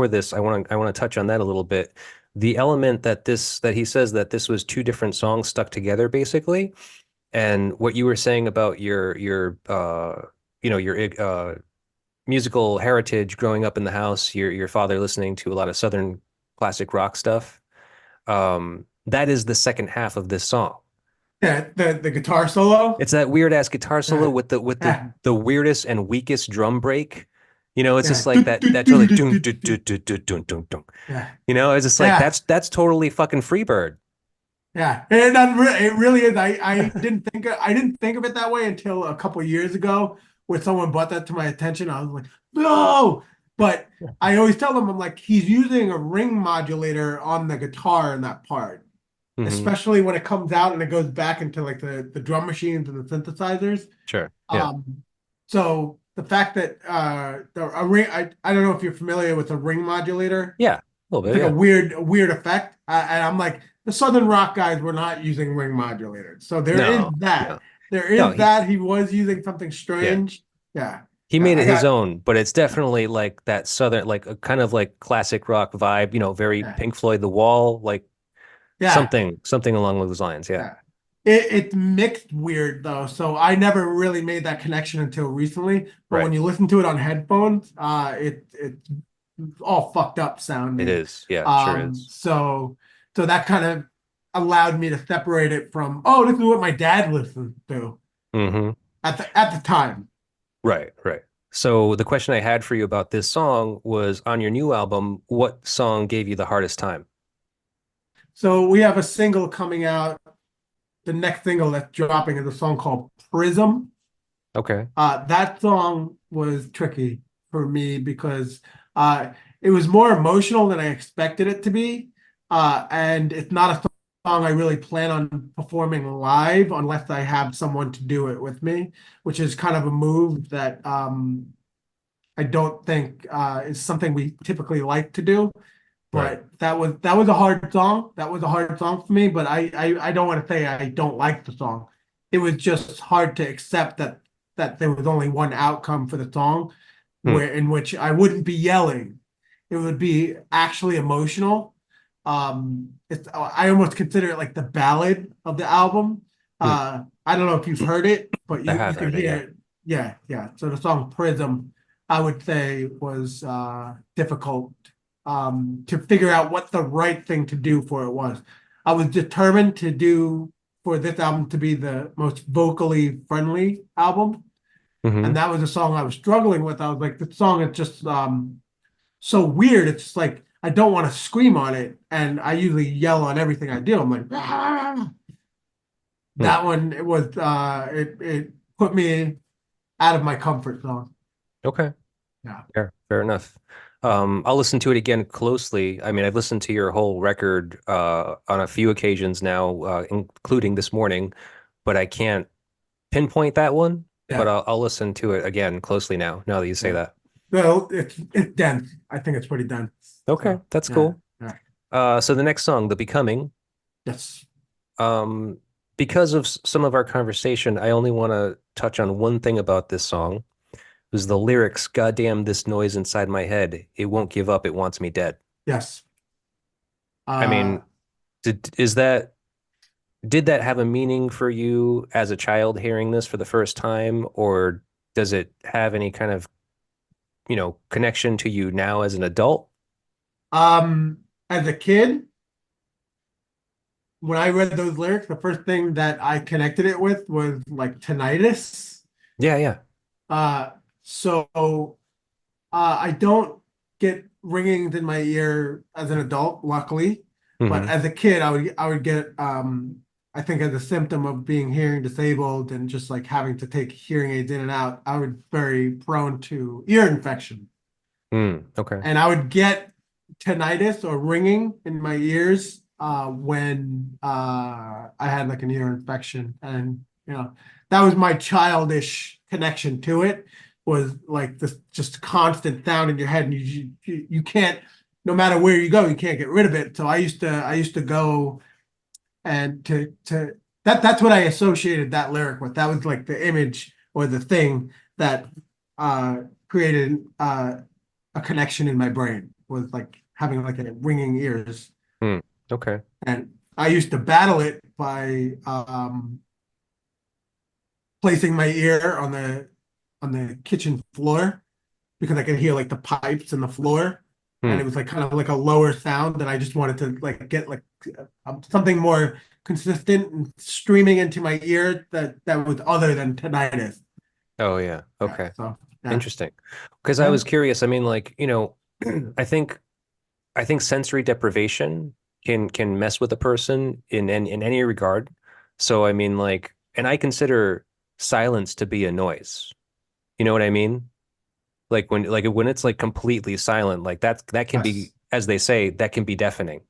this, I want to touch on that a little bit. The element that he says that this was two different songs stuck together, basically, and what you were saying about your musical heritage growing up in the house, your father listening to a lot of Southern classic rock stuff. That is the second half of this song. Yeah, the guitar solo. It's that weird ass guitar solo Yeah, with the yeah, the weirdest and weakest drum break. You know, it's just yeah. like that totally dun dun dun dun dun dun dun dun. Yeah, You know, it's just like yeah. that's totally fucking Freebird. Yeah, it really is. I didn't think of it that way until a couple years ago, where someone brought that to my attention. I was like, no. But I always tell them, I'm like, he's using a ring modulator on the guitar in that part, Hmm. especially when it comes out and it goes back into like the drum machines and the synthesizers. Sure. Yeah. Um, so the fact that a ring, I don't know if you're familiar with a ring modulator. Yeah. A little It's bit. like Yeah. a weird effect. And I'm like, the Southern rock guys were not using ring modulators. So there is No. that. No. There No. is that. He was using something Yeah. strange. Yeah. He Yeah. made I it his got, own, but it's definitely like that Southern, like a kind of like classic rock vibe. You know, very yeah. Pink Floyd, The Wall, like Yeah. something along those lines. Yeah. Yeah. It's mixed weird though. So I never really made that connection until recently. But Right. when you listen to it on headphones, it's all fucked up It sounding. is. Yeah. Sure Um, is. so so that kind of allowed me to separate it from, oh, this is what my dad listened to Hmm. at the time. Right, right. So the question I had for you about this song was on your new album, what song gave you the hardest time? So we have a single coming out. The next single that's dropping is a song called Prism. Okay. That song was tricky for me because uh, it was more emotional than I expected it to be. And it's not a song I really plan on performing live unless I have someone to do it with me, which is kind of a move that I don't think is something we typically like to do. Right. But that was a hard song. That was a hard song for me. But I don't want to say I don't like the song. It was just hard to accept that there was only one outcome for the song, Hmm. where in which I wouldn't be yelling. It would be actually emotional. I almost consider it like the ballad of the album. Hmm. I don't know if you've heard it, but I you have can heard it, hear yeah. it. Yeah, yeah. So the song Prism, I would say was difficult to figure out what the right thing to do for it was. I was determined to do for this album to be the most vocally friendly album. And Hmm. that was a song I was struggling with. I was like, the song is just so weird. It's like I don't want to scream on it, and I usually yell on everything I do. I'm like, "Ah." Hmm. That one it was it put me out of my comfort zone. Okay. Yeah. Fair enough. I'll listen to it again closely. I mean, I've listened to your whole record on a few occasions now, including this morning, but I can't pinpoint that one. But Yeah. I'll listen to it again closely now, now that you say Yeah. that. Well, it's dense. I think it's pretty dense. Okay, So that's yeah. cool. Yeah. So the next song, The Becoming, Yes. um, because of some of our conversation, I only want to touch on one thing about this song. It was the lyrics, "Goddamn this noise inside my head. It won't give up, it wants me dead." Yes. I Uh mean, is that did that have a meaning for you as a child hearing this for the first time, or does it have any kind of, connection to you now as an adult? um as a kid, when I read those lyrics, the first thing that I connected it with was like tinnitus. Yeah, yeah. Uh so I don't get ringings in my ear as an adult, luckily. But Hmm. as a kid, I would get I think as a symptom of being hearing disabled and just like having to take hearing aids in and out, I would very prone to ear infection. Okay. And I would get tinnitus or ringing in my ears when I had like an ear infection, and that was my childish connection to it. Was like this just constant sound in your head, and you can't, no matter where you go, you can't get rid of it. So I used to go and to that's what I associated that lyric with. That was like the image or the thing that created a connection in my brain, was like having like a ringing ears. Hmm. Okay. And I used to battle it by placing my ear on the kitchen floor because I could hear like the pipes in the floor, and Hmm. it was like kind of like a lower sound, and I just wanted to like get like something more consistent and streaming into my ear that was other than tinnitus. Oh, yeah. Yeah. Okay. So yeah. Interesting. Because I Yeah. was curious. I mean, like, I think sensory deprivation can mess with a person in any regard. So I mean, like, and I consider silence to be a noise. You know what I mean? Like when it's like completely silent, like that can be, Yes. as they say, that can be deafening.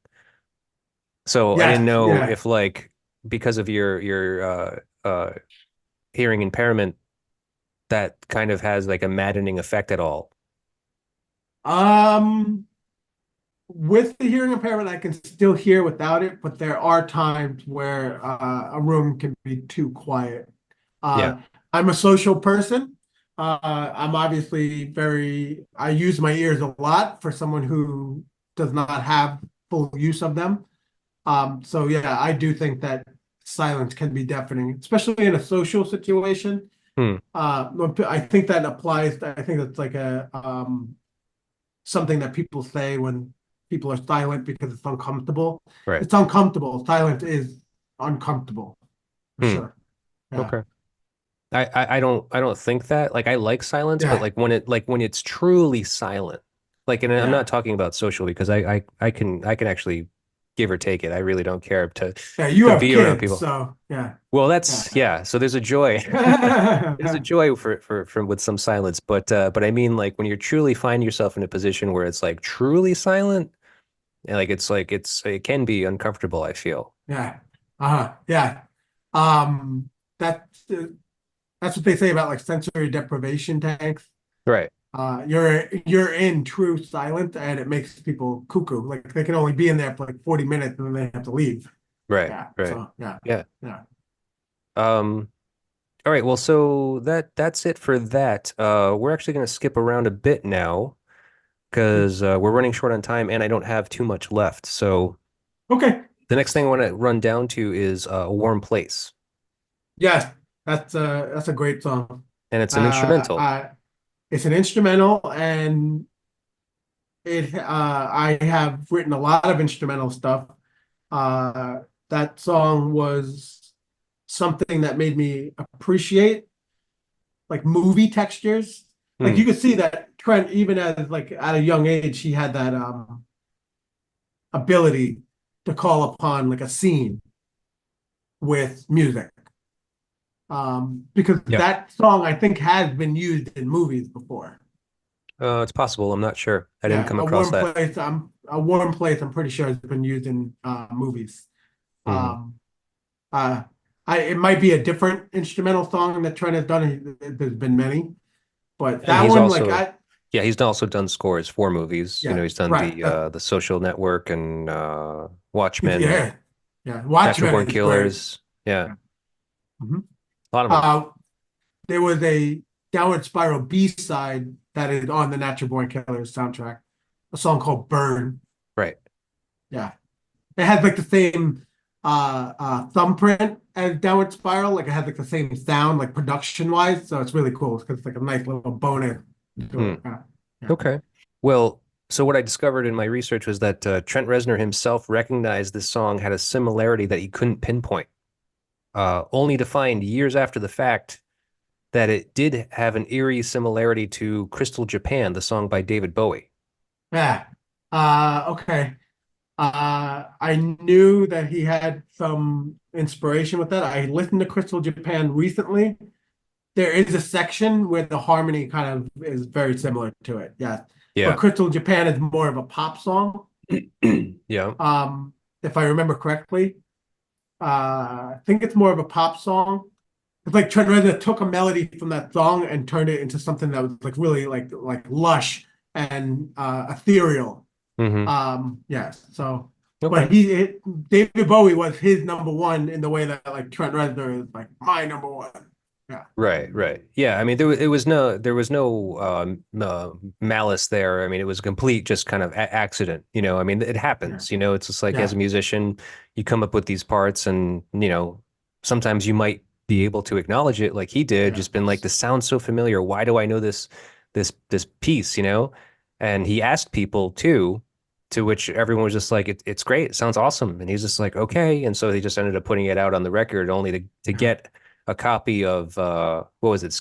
So I didn't Yes. know Yeah. if, like, because of your hearing impairment, that kind of has like a maddening effect at all. Um, with the hearing impairment, I can still hear without it, but there are times where a room can be too quiet. Yeah. I'm a social person. I'm obviously I use my ears a lot for someone who does not have full use of them. So yeah, I do think that silence can be deafening, especially in a social situation. Hmm. I think that applies. I think that's like a something that people say when people are silent because it's uncomfortable. Right. It's uncomfortable. Silence is uncomfortable for Hmm. sure. Yeah. Okay. I don't think that. Like, I like silence, but Yeah. like when it's truly silent, like, and I'm not Yeah. talking about social, because I can actually give or take it. I really don't care Yeah. You to have be around kids, people. so yeah. Well, Yeah. that's, yeah. So there's a joy. There's a joy for with some silence, but I mean, like, when you're truly find yourself in a position where it's like truly silent, and like it can be uncomfortable, I feel. Yeah. Uh-huh. Yeah. Um, that's that's what they say about like sensory deprivation tanks. Right. You're in true silence, and it makes people cuckoo. Like they can only be in there for like 40 minutes and then they have to leave. Right. Yeah. Right. So yeah. Yeah. Yeah. Um, all right, well, so that's it for that. We're actually going to skip around a bit now because we're running short on time and I don't have too much left. So Okay. the next thing I want to run down to is A Warm Place, Yes, that's a great song. and it's an Uh, instrumental. I it's an instrumental, and I have written a lot of instrumental stuff. That song was something that made me appreciate like movie textures. Like Hmm. you could see that Trent, even as like at a young age, he had that ability to call upon like a scene with music. Because Yeah. that song I think has been used in movies before. It's possible. I'm not sure. I didn't Yeah, come across that. A warm place. I'm pretty sure has been used in movies. Hmm. Um, uh, it might be a different instrumental song that Trent has done. There's been many, but And that he's one, like also, yeah, he's also done scores for movies. yeah, He's done right. the Social Network and Watchmen, Yeah, yeah. Natural Watchmen Born is great. Killers. Yeah, Mhm. a lot of them. Uh, there was a Downward Spiral B side that is on the Natural Born Killers soundtrack, a song called "Burn." Right. Yeah, it has like the same thumbprint as Downward Spiral. Like it has like the same sound, like production wise. So it's really cool because it's like a nice little bonus to Hmm. it. Yeah. Okay. Well, so what I discovered in my research was that Trent Reznor himself recognized this song had a similarity that he couldn't pinpoint, only to find years after the fact that it did have an eerie similarity to Crystal Japan, the song by David Bowie. Yeah. Okay. I knew that he had some inspiration with that. I listened to Crystal Japan recently. There is a section where the harmony kind of is very similar to it. Yeah. But Yeah. Crystal Japan is more of a pop song. Yeah. Um, if I remember correctly. I think it's more of a pop song. It's like Trent Reznor took a melody from that song and turned it into something that was like really like lush and ethereal. Hmm. Yeah. So, but Okay. David Bowie was his number one in the way that like Trent Reznor is like my number one. Yeah. Right, right. Yeah, I mean there was no malice there. I mean it was a complete just kind of a accident, I mean it Yeah. happens, it's just like as Yeah. a musician you come up with these parts and sometimes you might be able to acknowledge it like he did, Yeah. just been like this sounds so familiar. Why do I know this piece, And he asked people too, to which everyone was just like it's great. It sounds awesome. And he's just like okay, and so they just ended up putting it out on the record only to Yeah. get a copy of what was it,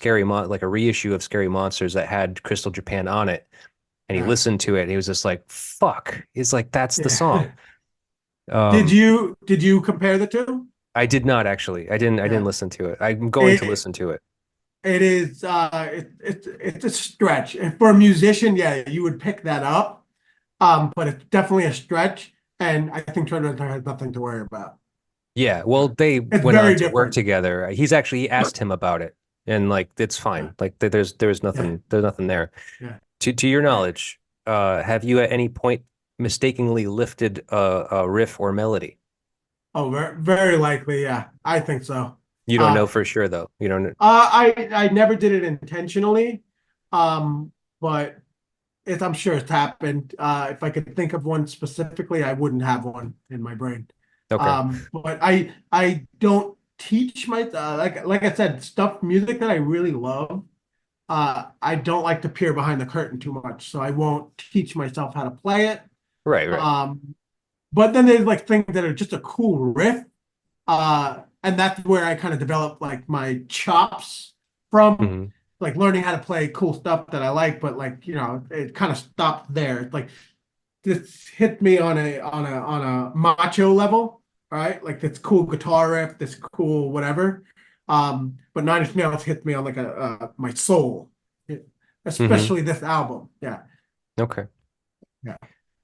like a reissue of Scary Monsters that had Crystal Japan on it. And he Yeah. listened to it and he was just like, fuck. He's like, that's the song. Yeah. Um, Did you compare the two? I did not actually. I didn't Yeah. listen to it. I'm going to It listen to it. it is it's a stretch. And for a musician, yeah, you would pick that up. But it's definitely a stretch, and I think Trent Reznor has nothing to worry about. Yeah. Well, they It's went on very to work different. together. He asked him about it and like, it's Yeah. fine. Like Yeah. there's nothing there. Yeah. To your Yeah. knowledge, have you at any point mistakenly lifted a riff or melody? Oh, very likely. Yeah, I think so. You don't Uh, know for sure though. You don't. I never did it intentionally, but I'm sure it's happened. If I could think of one specifically, I wouldn't have one in my brain. Okay. But I don't teach like I said, stuff music that I really love. I don't like to peer behind the curtain too much, so I won't teach myself how to play it. Right, right. Um, but then there's like things that are just a cool riff. And that's where I kind of developed like my chops from, Hmm. like learning how to play cool stuff that I like, but like, it kind of stopped there. It's like this hit me on a macho level, right? Like this cool guitar riff, this cool whatever. But Nine Inch Nails hit me on like a my soul, Hmm. especially this album. Yeah. Okay. Yeah.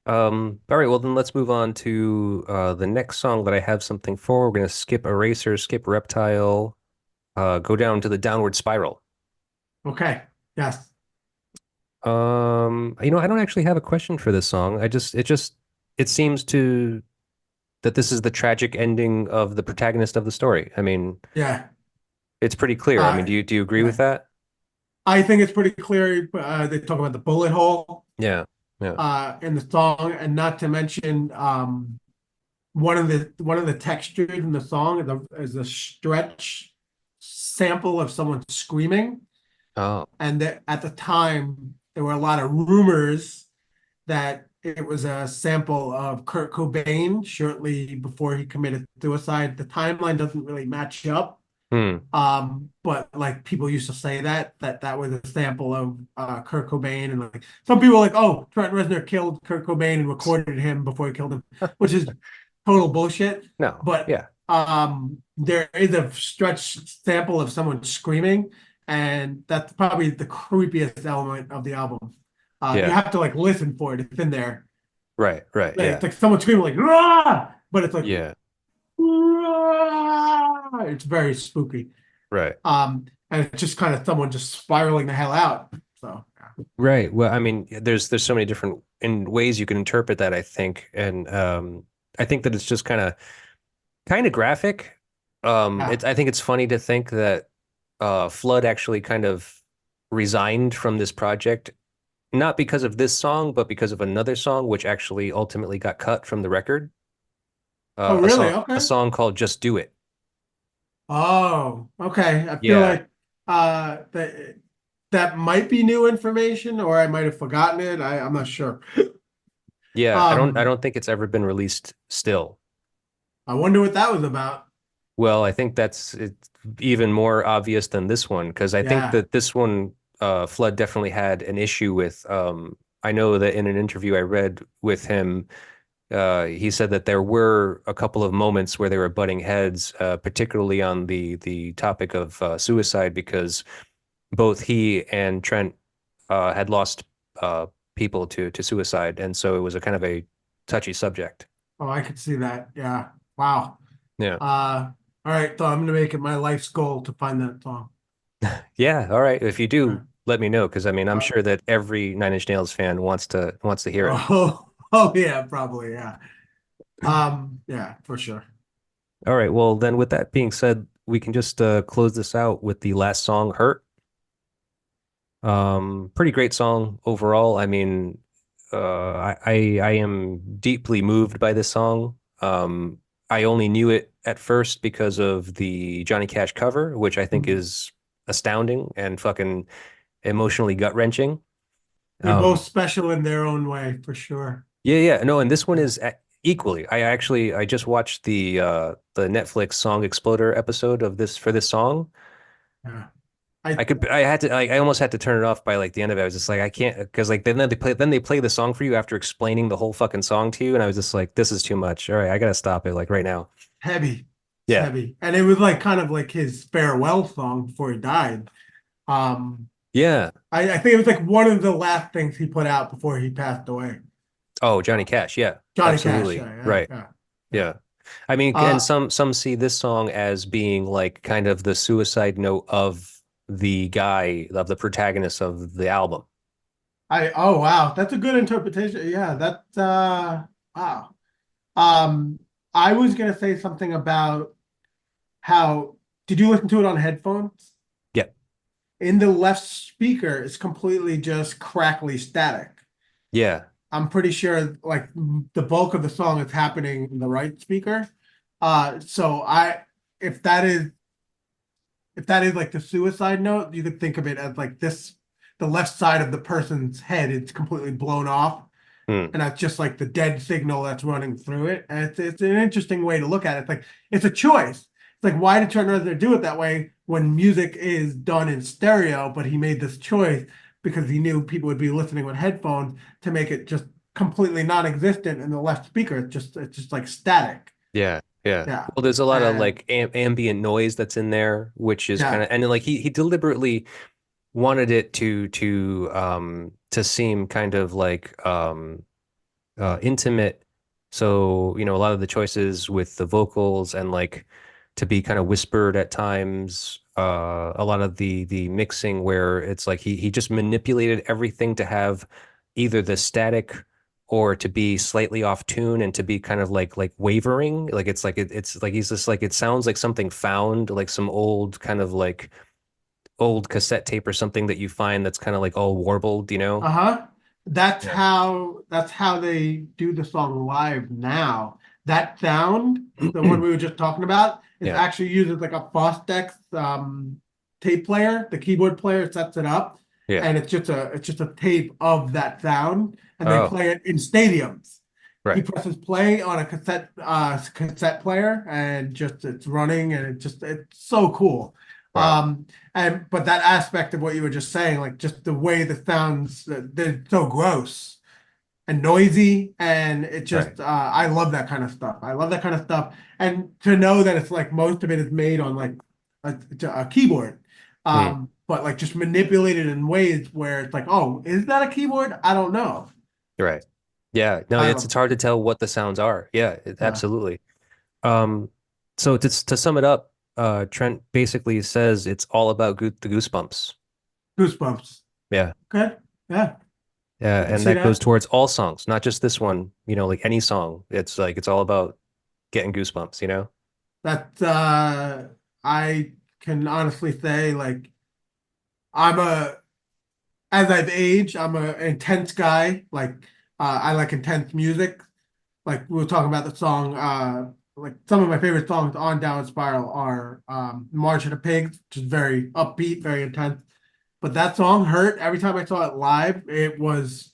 All right, well then let's move on to the next song that I have something for. We're gonna skip Eraser, skip Reptile, go down to the Downward Spiral. Okay. Yes. I don't actually have a question for this song. It seems to that this is the tragic ending of the protagonist of the story. I mean, Yeah. it's pretty clear. I mean, Uh, do you agree with yeah. that? I think it's pretty clear. They talk about the bullet hole Yeah. Yeah. in the song, and not to mention one of the textures in the song is a stretch sample of someone screaming, Oh. and that at the time there were a lot of rumors that it was a sample of Kurt Cobain shortly before he committed suicide. The timeline doesn't really match up. Hmm. But like people used to say that was a sample of Kurt Cobain, and like some people are like, oh, Trent Reznor killed Kurt Cobain and recorded him before he killed him, which is total bullshit. No. But Yeah. there is a stretched sample of someone screaming, and that's probably the creepiest element of the album. You Yeah. have to like listen for it. It's in there. Right. Right. Like, Yeah. it's like someone screaming like "Rah!" But it's like Yeah. "Rah!" It's very spooky. Right. And it's just kind of someone just spiraling the hell out. So Right. Well, I mean, there's so many different in ways you can interpret that, I think. And I think that it's just kind of graphic. yeah. I think it's funny to think that Flood actually kind of resigned from this project, not because of this song, but because of another song, which actually ultimately got cut from the record. Oh, A really? a Okay. song called "Just Do It." Oh, okay. I feel Yeah. like that might be new information, or I might have forgotten it. I'm not sure. Yeah, I Um, don't think it's ever been released still. I wonder what that was about. Well, I think it's even more obvious than this one because I think Yeah. that this one, Flood definitely had an issue with. I know that in an interview I read with him, he said that there were a couple of moments where they were butting heads, particularly on the topic of suicide, because both he and Trent had lost people to suicide, and so it was a kind of a touchy subject. Oh, I could see that. Yeah. Wow. Yeah. All right. So I'm gonna make it my life's goal to find that song. Yeah, all right. If you Uh, do, let me know because I mean, I'm uh, sure that every Nine Inch Nails fan wants to hear it. oh, oh yeah, probably. Yeah. Yeah, for sure. All right. Well, then with that being said, we can just close this out with the last song, "Hurt." Pretty great song overall. I mean, I am deeply moved by this song. I only knew it at first because of the Johnny Cash cover, which I think Mhm. is astounding and fucking emotionally gut-wrenching. They're both Um, special in their own way, for sure. Yeah, yeah. No, and this one Yeah. is equally. I just watched the Netflix Song Exploder episode of this for this song. Yeah. I I could I had to I almost had to turn it off by like the end of it. I was just like I can't because like then they play the song for you after explaining the whole fucking song to you and I was just like this is too much. All right, I gotta stop it like right now. heavy. It's Yeah. heavy. And it was like kind of like his farewell song before he died. Um, Yeah. I think it was like one of the last things he put out before he passed away. Oh, Johnny Cash. Yeah. Johnny Cash, Absolutely. yeah, yeah, Right. yeah, yeah. Yeah. I mean, and Uh, some see this song as being like kind of the suicide note of the guy of the protagonist of the album. oh wow, that's a good interpretation. Yeah, that's wow. Um, I was gonna say something about how did you listen to it on headphones? Yeah. In the left speaker, it's completely just crackly static. Yeah. I'm pretty sure like the bulk of the song is happening in the right speaker. So if that is if that is like the suicide note, you could think of it as like this the left side of the person's head is completely blown off, Hmm. and that's just like the dead signal that's running through it. And it's an interesting way to look at it. It's like it's a choice. It's like why did Trent Reznor do it that way when music is done in stereo? But he made this choice because he knew people would be listening with headphones to make it just completely non-existent in the left speaker. It's just like static. Yeah, yeah. Yeah. Well, there's a lot of And like ambient noise that's in there, which is kind yeah. of and then, like he deliberately wanted it to seem kind of like intimate. So, you know, a lot of the choices with the vocals and like to be kind of whispered at times, a lot of the mixing where it's like he just manipulated everything to have either the static or to be slightly off tune and to be kind of like wavering. Like it's like he's just like it sounds like something found, like some old kind of like old cassette tape or something that you find that's kind of like all warbled, you know? Uh-huh. Yeah. That's how they do the song live now. That sound, the one we were just talking about, is Yeah. actually used as like a Fostex tape player. The keyboard player sets it up, Yeah. and it's just a tape of that sound. and they Oh, play it in stadiums. He right, presses play on a cassette player, and just it's running, and it's so cool. wow, And but that aspect of what you were just saying, like just the way the sounds, they're so gross and noisy, and it right. just I love that kind of stuff. I love that kind of stuff, and to know that it's like most of it is made on like a keyboard, Mm, but like just manipulated in ways where it's like, oh, is that a keyboard? I don't know. right. Yeah, no, I it's love it's it. hard to tell what the sounds are. Yeah, Yeah, absolutely. Um, so to sum it up, Trent basically says it's all about the goosebumps. goosebumps. Yeah. Okay, yeah, Yeah, I can and see that goes that. towards all songs, not just this one, like any song. It's like it's all about getting goosebumps. That I can honestly say, like, I'm a as I've aged, I'm a intense guy. Like, I like intense music. Like we were talking about the song, like some of my favorite songs on Downward Spiral are March of the Pigs, which is very upbeat, very intense. But that song hurt every time I saw it live. It was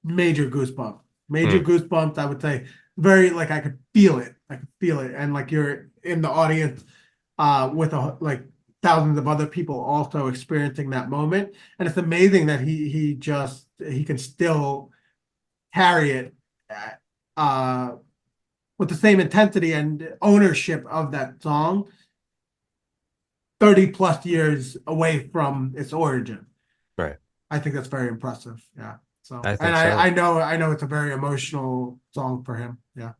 major goosebumps. Major Mm, goosebumps, I would say. Very like I could feel it. I could feel it. And like you're in the audience with like thousands of other people also experiencing that moment. And it's amazing that he can still carry it uh with the same intensity and ownership of that song 30 plus years away from its origin. right. I think that's very impressive. Yeah. So, I and think so. I know it's a very emotional song for him. Yeah.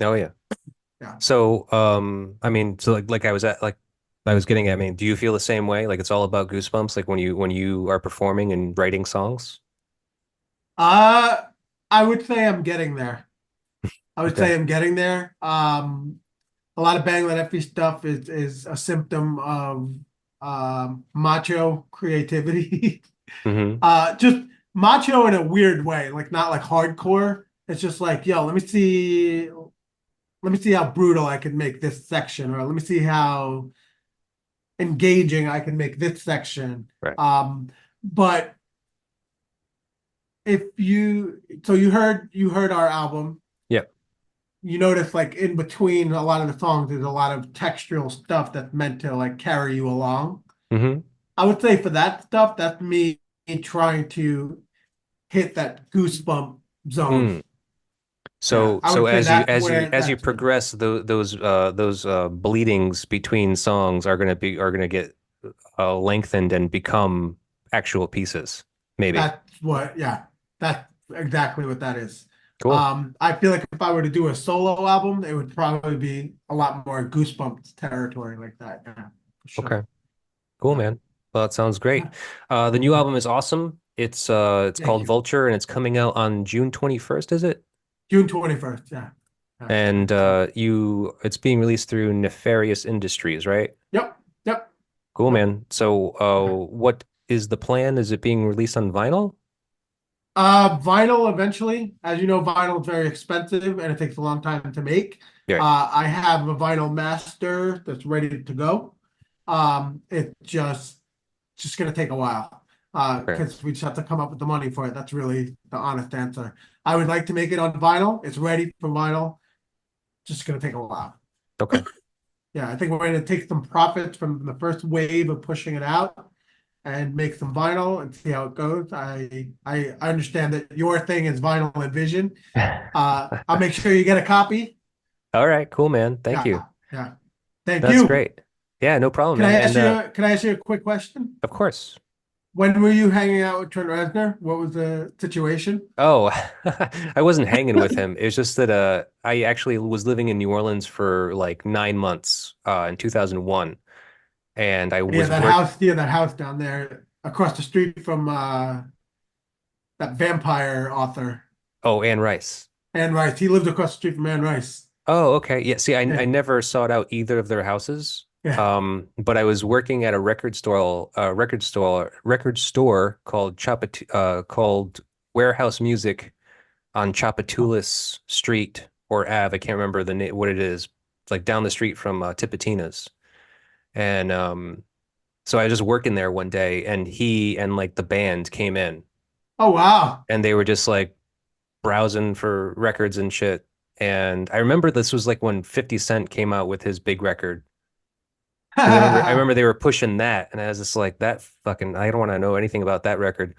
Oh yeah. Yeah. So, I mean, so like I was getting at, I mean, do you feel the same way? Like it's all about goosebumps, like when you are performing and writing songs? Uh, I would say I'm getting there. I would Okay. say I'm getting there. A lot of Bangladeafy stuff is a symptom of macho creativity. Hmm. Just macho in a weird way, like not like hardcore. It's just like, yo, let me see how brutal I can make this section, or let me see how engaging I can make this section. Right. But if you so you heard our album, Yep. you notice like in between a lot of the songs, there's a lot of textural stuff that's meant to like carry you along. Hmm. I would say for that stuff, that's me trying to hit that goosebump zone. Mm. Yeah, So I so would say as you that's where as you that's progress, those bleedings between songs are gonna get lengthened and become actual pieces, maybe. that's what, yeah, that's exactly what that is. Cool. I feel like if I were to do a solo album, it would probably be a lot more goosebumps territory like that. Yeah, for sure. Okay. Cool, Yeah. man. Well, that sounds Yeah. great. The new album is awesome. It's Thank called you. Vulture and it's coming out on June 21st, is it? June 21st. Yeah. Yeah. Yeah. And it's being released through Nefarious Industries, right? Yep. Yep. Cool, Yep. man. So, Okay. what is the plan? Is it being released on vinyl? Vinyl eventually. As you know, vinyl is very expensive and it takes a long time to make. Yeah. I have a vinyl master that's ready to go. It just gonna take a while. Okay. Because we just have to come up with the money for it. That's really the honest answer. I would like to make it on vinyl. It's ready for vinyl. Just gonna take a while. Okay. Yeah, I think we're gonna take some profits from the first wave of pushing it out and make some vinyl and see how it goes. I understand that your thing is vinyl and vision. I'll make sure you get a copy. All right. Cool, man. Thank Yeah, you. yeah. Thank That's you. great. Yeah, no problem, man. And Can I ask you a quick question? of course. When were you hanging out with Trent Reznor? What was the situation? Oh, I wasn't hanging with him. It was just that I actually was living in New Orleans for like 9 months in 2001, and I was work. Yeah, that house down there across the street from that vampire author, Oh, Anne Rice. Anne Rice. He lived across the street from Anne Rice. Oh, okay. Yeah. See, I Yeah, never sought out either of their houses. yeah. But I was working at a record store called Warehouse Music on Chapatulas Street or Ave. I can't remember the name, what it is. It's like down the street from Tipitina's. And so I was just working there 1 day, and he and like the band came in, Oh, wow. and they were just like, "Hey, man, browsing for records and shit. And I remember this was like when 50 Cent came out with his big record. Because I remember they were pushing that, and I was just like, that fucking, I don't want to know anything about that record.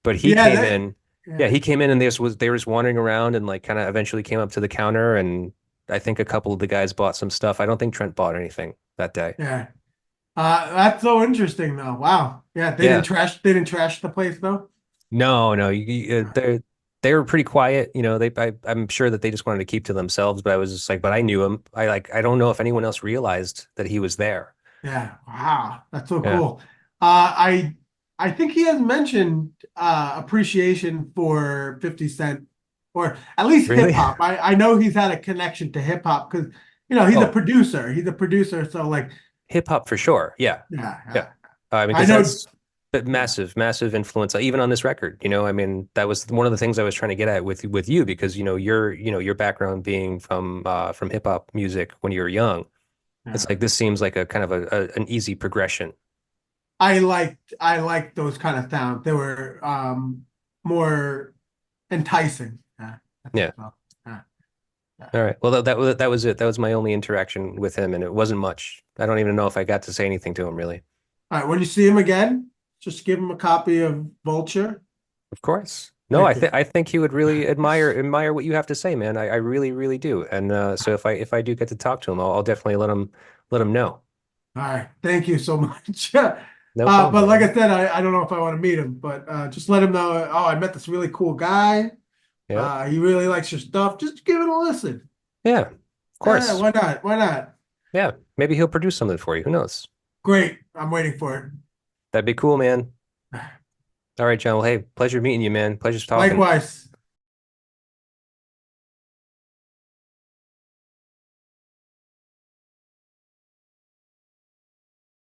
But he Yeah, came that, in, yeah, yeah, he came in and they were just wandering around and like kind of eventually came up to the counter, and I think a couple of the guys bought some stuff. I don't think Trent bought anything that day. yeah. That's so interesting though. Wow. Yeah, Yeah. they didn't trash the place though. No, no, they were pretty quiet. I'm sure that they just wanted to keep to themselves. But I was just like, but I knew him. I don't know if anyone else realized that he was there. Yeah. Wow. That's so Yeah, cool. I think he has mentioned appreciation for 50 Cent or at least hip really? hop. I know he's had a connection to hip hop because he's a Oh, producer. He's a producer, so like hip hop for sure. Yeah, yeah, yeah. yeah. I mean, I because know that's but yeah. massive, massive influence, even on this record. I mean, that was one of the things I was trying to get at with you because your background being from hip hop music when you were young. Yeah. It's like this seems like a kind of an easy progression. I liked those kind of sounds. They were more enticing. Yeah, I think Yeah. so. Yeah, yeah. All right. Well, that was it. That was my only interaction with him, and it wasn't much. I don't even know if I got to say anything to him, really. All right, when you see him again, just give him a copy of Vulture. Of course. No, Thank I you. think I think he would really admire what you have to say, man. I really, really do. And so if I do get to talk to him, I'll definitely let him know. All right, thank you so much. No problem, But like man. I said, I don't know if I want to meet him, but just let him know. Oh, I met this really cool guy. Yeah. He really likes your stuff. Just give it a listen. Yeah. Of course. Why not? Why not? Yeah. Maybe he'll produce something for you. Who knows? Great. I'm waiting for That'd be cool, man. it. All right, John. Well, hey, pleasure meeting you, man. Pleasure talking. Likewise.